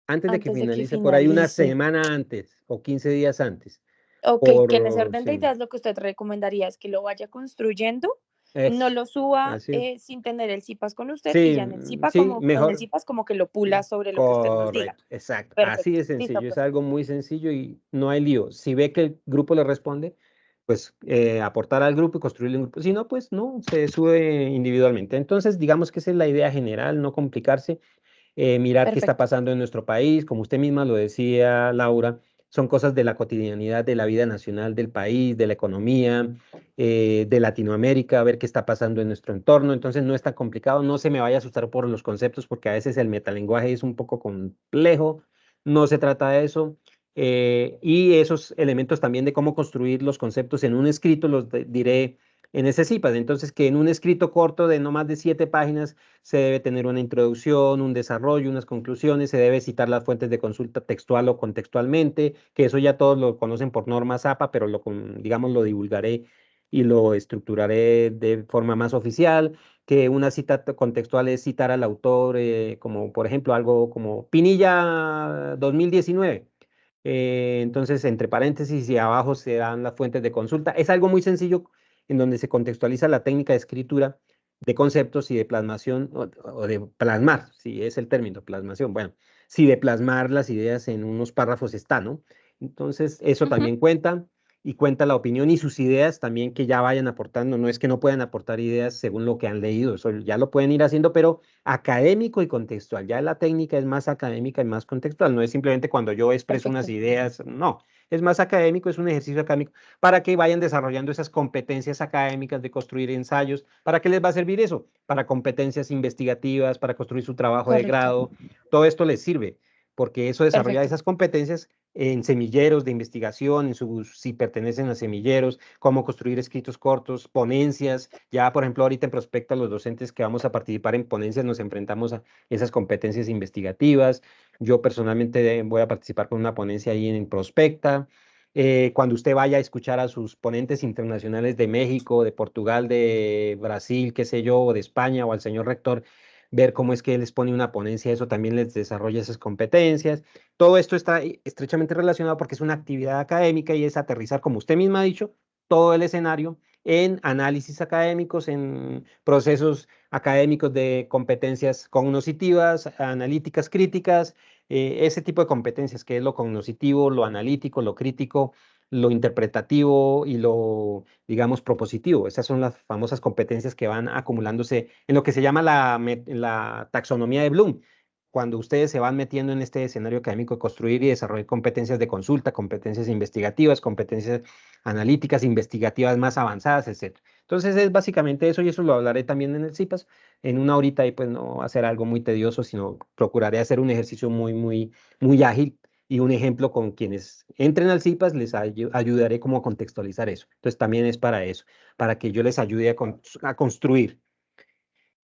antes de que Antes de que finalice, por ahí una finalice. semana antes o 15 días antes. Ok, que en ese orden de Sí, ideas lo que usted recomendaría es que lo vaya construyendo, no eso, lo suba así es. sin tener el CIPAS con usted y Sí, ya en el CIPAS sí, como en el mejor. CIPAS como que lo pula sobre lo que usted nos diga. Correcto, exacto. Así Perfecto. de Listo, sencillo, es profe. algo muy sencillo y no hay lío. Si ve que el grupo le responde, pues aportar al grupo y construirle un grupo. Si no, pues no, se sube individualmente. Entonces, digamos que esa es la idea general, no complicarse. Mirar qué está Perfecto. pasando en nuestro país, como usted misma lo decía, Laura, son cosas de la cotidianidad de la vida nacional del país, de la economía, de Latinoamérica, ver qué está pasando en nuestro entorno. Entonces no es tan complicado, no se me vaya a asustar por los conceptos, porque a veces el metalenguaje es un poco complejo, no se trata de eso. Y esos elementos también de cómo construir los conceptos en un escrito los diré en ese CIPAS. Entonces, que en un escrito corto de no más de 7 páginas se debe tener una introducción, un desarrollo, unas conclusiones, se debe citar las fuentes de consulta textual o contextualmente, que eso ya todos lo conocen por norma ZAPA, pero digamos, lo divulgaré y lo estructuraré de forma más oficial, que una cita contextual es citar al autor, como por ejemplo algo como Pinilla 2019. Entonces, entre paréntesis y abajo se dan las fuentes de consulta. Es algo muy sencillo en donde se contextualiza la técnica de escritura de conceptos y de plasmación, o de plasmar, si es el término, plasmación. Bueno, si de plasmar las ideas en unos párrafos está, ¿no? Entonces, eso Ujú. también cuenta, y cuenta la opinión y sus ideas también que ya vayan aportando. No es que no puedan aportar ideas según lo que han leído, eso ya lo pueden ir haciendo, pero académico y contextual. Ya la técnica es más académica y más contextual, no es simplemente cuando yo expreso unas Perfecto. ideas, no, es más académico, es un ejercicio académico para que vayan desarrollando esas competencias académicas de construir ensayos. ¿Para qué les va a servir eso? Para competencias investigativas, para construir su trabajo de Correcto. grado. Todo esto les sirve, porque eso desarrolla Perfecto. esas competencias en semilleros de investigación, si pertenecen a semilleros, cómo construir escritos cortos, ponencias. Ya, por ejemplo, ahorita en Prospecta, los docentes que vamos a participar en ponencias nos enfrentamos a esas competencias investigativas. Yo personalmente voy a participar con una ponencia ahí en Prospecta. Cuando usted vaya a escuchar a sus ponentes internacionales de México, de Portugal, de Brasil, qué sé yo, o de España, o al señor rector, ver cómo es que él les pone una ponencia, eso también les desarrolla esas competencias. Todo esto está estrechamente relacionado porque es una actividad académica y es aterrizar, como usted misma ha dicho, todo el escenario en análisis académicos, en procesos académicos de competencias cognitivas, analíticas, críticas, ese tipo de competencias que es lo cognoscitivo, lo analítico, lo crítico, lo interpretativo y lo, digamos, propositivo. Esas son las famosas competencias que van acumulándose en lo que se llama la taxonomía de Bloom. Cuando ustedes se van metiendo en este escenario académico de construir y desarrollar competencias de consulta, competencias investigativas, competencias analíticas, investigativas más avanzadas, etcétera. Entonces es básicamente eso y eso lo hablaré también en el CIPAS en una horita y pues no hacer algo muy tedioso, sino procuraré hacer un ejercicio muy, muy, muy ágil y un ejemplo con quienes entren al CIPAS les ayudaré como a contextualizar eso. Entonces también es para eso, para que yo les ayude a construir.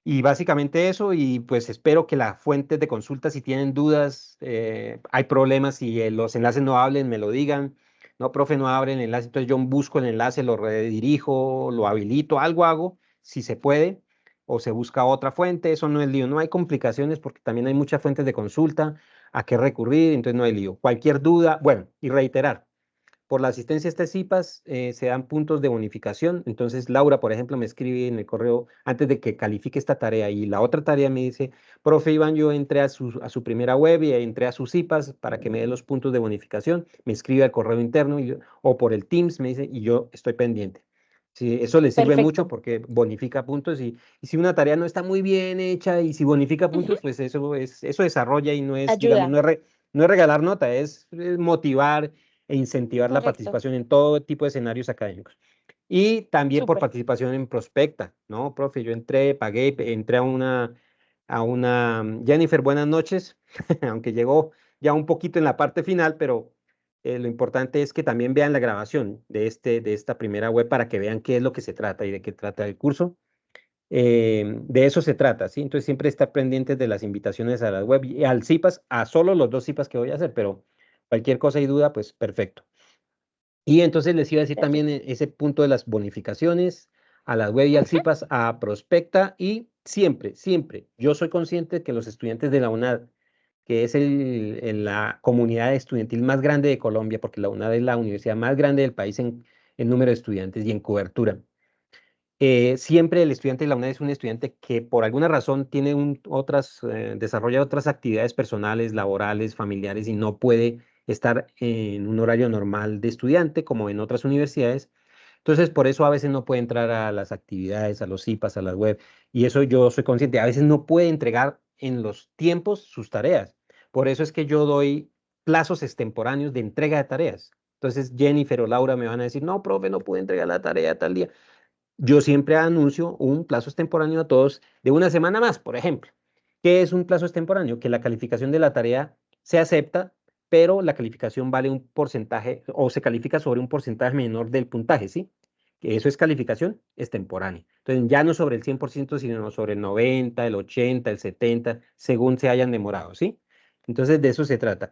Y básicamente eso, y pues espero que la fuente de consulta, si tienen dudas, hay problemas, si los enlaces no hablen, me lo digan. No, profe, no abre el enlace, entonces yo busco el enlace, lo redirijo, lo habilito, algo hago, si se puede, o se busca otra fuente, eso no es lío, no hay complicaciones porque también hay muchas fuentes de consulta a qué recurrir, entonces no hay lío. Cualquier duda, bueno, y reiterar. Por la asistencia a este CIPAS se dan puntos de bonificación. Entonces, Laura, por ejemplo, me escribe en el correo antes de que califique esta tarea y la otra tarea me dice, profe Iván, yo entré a su primera web y entré a su CIPAS para que me dé los puntos de bonificación. Me escribe al correo interno o por el Teams, me dice, y yo estoy pendiente. Sí, eso le sirve mucho Perfecto. porque bonifica puntos y si una tarea no está muy bien hecha y si bonifica Ujú. puntos, pues eso desarrolla y no es, digamos, Ayuda. no es regalar nota, es motivar e incentivar la Correcto. participación en todo tipo de escenarios académicos. Y también por Súper. participación en Prospecta, ¿no, profe? Yo entré Jennifer, buenas noches, aunque llegó ya un poquito en la parte final, pero lo importante es que también vean la grabación de esta primera web para que vean qué es lo que se trata y de qué trata el curso. De eso se trata, ¿sí? Entonces siempre estar pendientes de las invitaciones a la web y al CIPAS, a solo los 2 CIPAS que voy a hacer, pero cualquier cosa y duda, pues perfecto. Y entonces les iba a decir también Perfecto. ese punto de las bonificaciones a la web y al Ujú. CIPAS, a Prospecta y siempre, siempre, yo soy consciente de que los estudiantes de la UNAD, que es la comunidad estudiantil más grande de Colombia, porque la UNAD es la universidad más grande del país en número de estudiantes y en cobertura. Siempre el estudiante de la UNAD es un estudiante que por alguna razón tiene desarrolla otras actividades personales, laborales, familiares y no puede estar en un horario normal de estudiante como en otras universidades. Entonces, por eso a veces no puede entrar a las actividades, a los CIPAS, a las web. Y eso yo soy consciente. A veces no puede entregar en los tiempos sus tareas. Por eso es que yo doy plazos extemporáneos de entrega de tareas. Entonces, Jennifer o Laura me van a decir, no, profe, no pude entregar la tarea tal día. Yo siempre anuncio un plazo extemporáneo a todos de una semana más, por ejemplo. ¿Qué es un plazo extemporáneo? Que la calificación de la tarea se acepta, pero la calificación vale un porcentaje o se califica sobre un porcentaje menor del puntaje, ¿sí? Que eso es calificación extemporánea. Entonces, ya no sobre el 100%, sino sobre el 90, el 80, el 70, según se hayan demorado, ¿sí? Entonces, de eso se trata.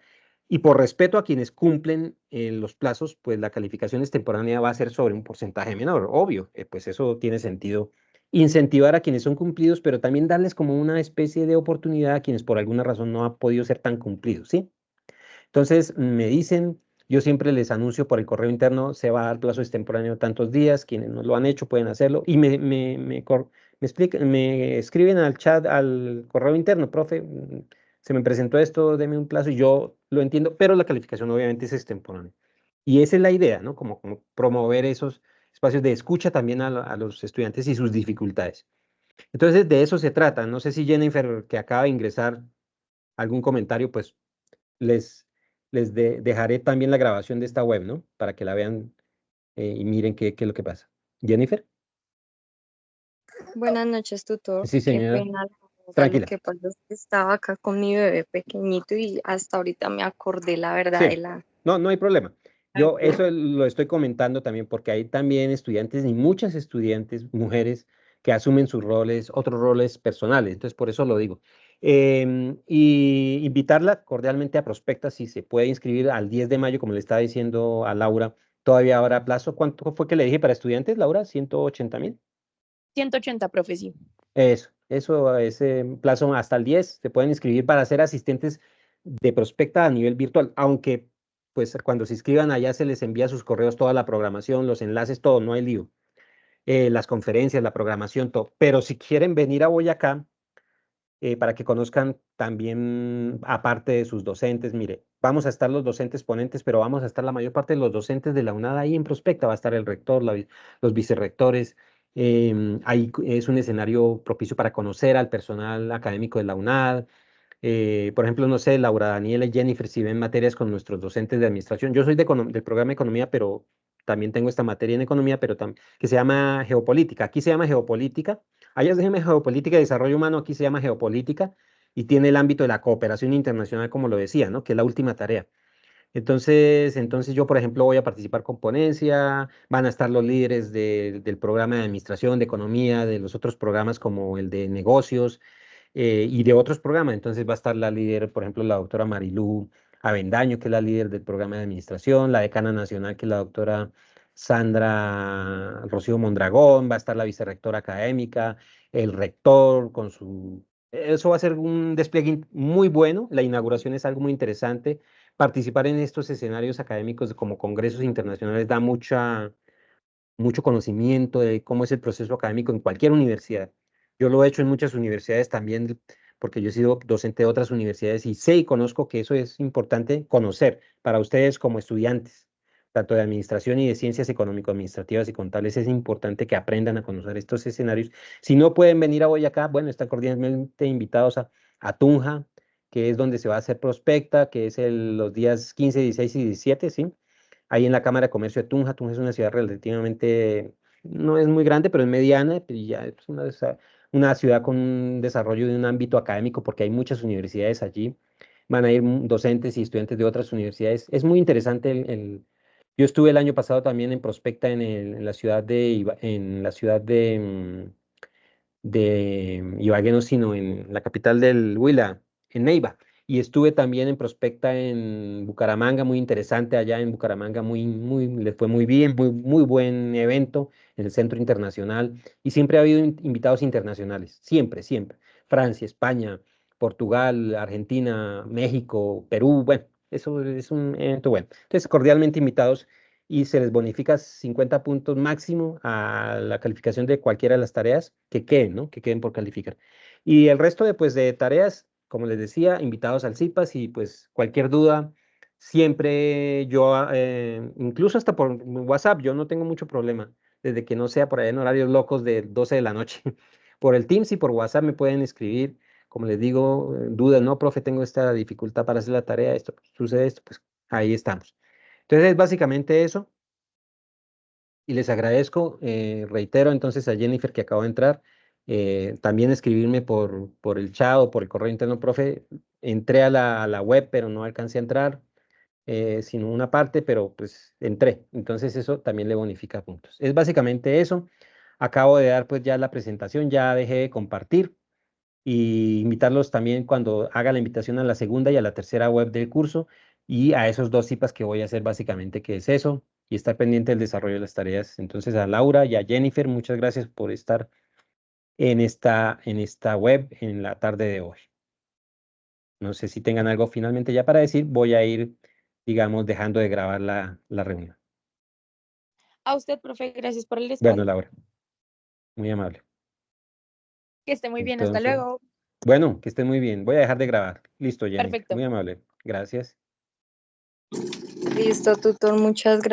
Y por respeto a quienes cumplen los plazos, pues la calificación extemporánea va a ser sobre un porcentaje menor, obvio, pues eso tiene sentido. Incentivar a quienes son cumplidos, pero también darles como una especie de oportunidad a quienes por alguna razón no han podido ser tan cumplidos, ¿sí? Entonces me dicen, yo siempre les anuncio por el correo interno, se va a dar plazo extemporáneo tantos días, quienes no lo han hecho pueden hacerlo, y me escriben al chat, al correo interno, profe, se me presentó esto, deme un plazo, y yo lo entiendo, pero la calificación obviamente es extemporánea. Y esa es la idea, ¿no? Como promover esos espacios de escucha también a los estudiantes y sus dificultades. Entonces, de eso se trata. No sé si Jennifer, que acaba de ingresar, algún comentario, pues les, dejaré también la grabación de esta web, ¿no? Para que la vean y miren qué es lo que pasa. Jennifer, Buenas noches, tutor. sí, Qué señora, pena. La verdad, lo tranquila. que pasa es que estaba acá con mi bebé pequeñito y hasta ahorita me acordé la verdad de Sí, la... no, no hay problema. Yo eso lo estoy comentando también porque hay también estudiantes y muchas estudiantes, mujeres, que asumen sus roles, otros roles personales. Entonces, por eso lo digo. Y invitarla cordialmente a Prospecta, si se puede inscribir al 10 de mayo, como le estaba diciendo a Laura, todavía habrá plazo. ¿Cuánto fue que le dije para estudiantes, Laura? ¿180.000? 180, profe, sí. Eso, ese plazo hasta el 10 se pueden inscribir para ser asistentes de Prospecta a nivel virtual, aunque pues cuando se inscriban allá se les envía a sus correos toda la programación, los enlaces, todo, no hay lío. Las conferencias, la programación, todo. Pero si quieren venir a Boyacá, para que conozcan también, aparte de sus docentes, mire, vamos a estar los docentes ponentes, pero vamos a estar la mayor parte de los docentes de la UNAD ahí en Prospecta, va a estar el rector, los vicerrectores, ahí es un escenario propicio para conocer al personal académico de la UNAD. Por ejemplo, no sé, Laura Daniela y Jennifer, si ven materias con nuestros docentes de administración. Yo soy del programa de economía, pero también tengo esta materia en economía, pero que se llama geopolítica. Aquí se llama geopolítica. Allá se llama geopolítica y desarrollo humano, aquí se llama geopolítica y tiene el ámbito de la cooperación internacional, como lo decía, ¿no? Que es la última tarea. Entonces yo, por ejemplo, voy a participar con ponencia, van a estar los líderes del programa de administración, de economía, de los otros programas como el de negocios y de otros programas. Entonces va a estar la líder, por ejemplo, la doctora Marilú Avendaño, que es la líder del programa de administración, la decana nacional, que es la doctora Sandra Rocío Mondragón, va a estar la vicerrectora académica, el rector con su... Eso va a ser un despliegue muy bueno, la inauguración es algo muy interesante. Participar en estos escenarios académicos como congresos internacionales da mucho conocimiento de cómo es el proceso académico en cualquier universidad. Yo lo he hecho en muchas universidades también, porque yo he sido docente de otras universidades y sé y conozco que eso es importante conocer para ustedes como estudiantes, tanto de administración y de ciencias económico-administrativas y contables. Es importante que aprendan a conocer estos escenarios. Si no pueden venir a Boyacá, bueno, están cordialmente invitados a Tunja, que es donde se va a hacer Prospecta, que es los días 15, 16 y 17, ¿sí? Ahí en la Cámara de Comercio de Tunja. Tunja es una ciudad relativamente no es muy grande, pero es mediana, y ya es una ciudad con un desarrollo de un ámbito académico, porque hay muchas universidades allí. Van a ir docentes y estudiantes de otras universidades. Es muy interesante yo estuve el año pasado también en Prospecta, en la ciudad de Ibagué, no, sino en la capital del Huila, en Neiva. Y estuve también en Prospecta en Bucaramanga, muy interesante allá en Bucaramanga, les fue muy bien, muy buen evento en el Centro Internacional. Y siempre ha habido invitados internacionales, siempre, siempre. Francia, España, Portugal, Argentina, México, Perú, bueno, eso es un evento bueno. Entonces, cordialmente invitados y se les bonifica 50 puntos máximo a la calificación de cualquiera de las tareas que queden, ¿no? Que queden por calificar. Y el resto de tareas, como les decía, invitados al CIPAS y pues cualquier duda, siempre yo, incluso hasta por WhatsApp, yo no tengo mucho problema, desde que no sea por allá en horarios locos de 12 de la noche. Por el Teams y por WhatsApp me pueden escribir, como les digo, dudas, no, profe, tengo esta dificultad para hacer la tarea, esto, sucede esto, pues ahí estamos. Entonces es básicamente eso y les agradezco, reitero entonces a Jennifer que acabo de entrar, también escribirme por el chat o por el correo interno, profe, entré a la web pero no alcancé a entrar, sino una parte, pero pues entré, entonces eso también le bonifica puntos. Es básicamente eso, acabo de dar pues ya la presentación, ya dejé de compartir y invitarlos también cuando haga la invitación a la segunda y a la tercera web del curso y a esos dos CIPAs que voy a hacer básicamente, que es eso, y estar pendiente del desarrollo de las tareas. Entonces a Laura y a Jennifer, muchas gracias por estar en esta web en la tarde de hoy. No sé si tengan algo finalmente ya para decir, voy a ir, digamos, dejando de grabar la reunión. A usted, profe, gracias por el Bueno, espacio. Laura, muy amable. Que esté muy bien, hasta Entonces, luego. bueno, que estén muy bien. Voy a dejar de grabar. Listo, Jennifer. Perfecto. Muy amable. Gracias. Listo, tutor, muchas gracias.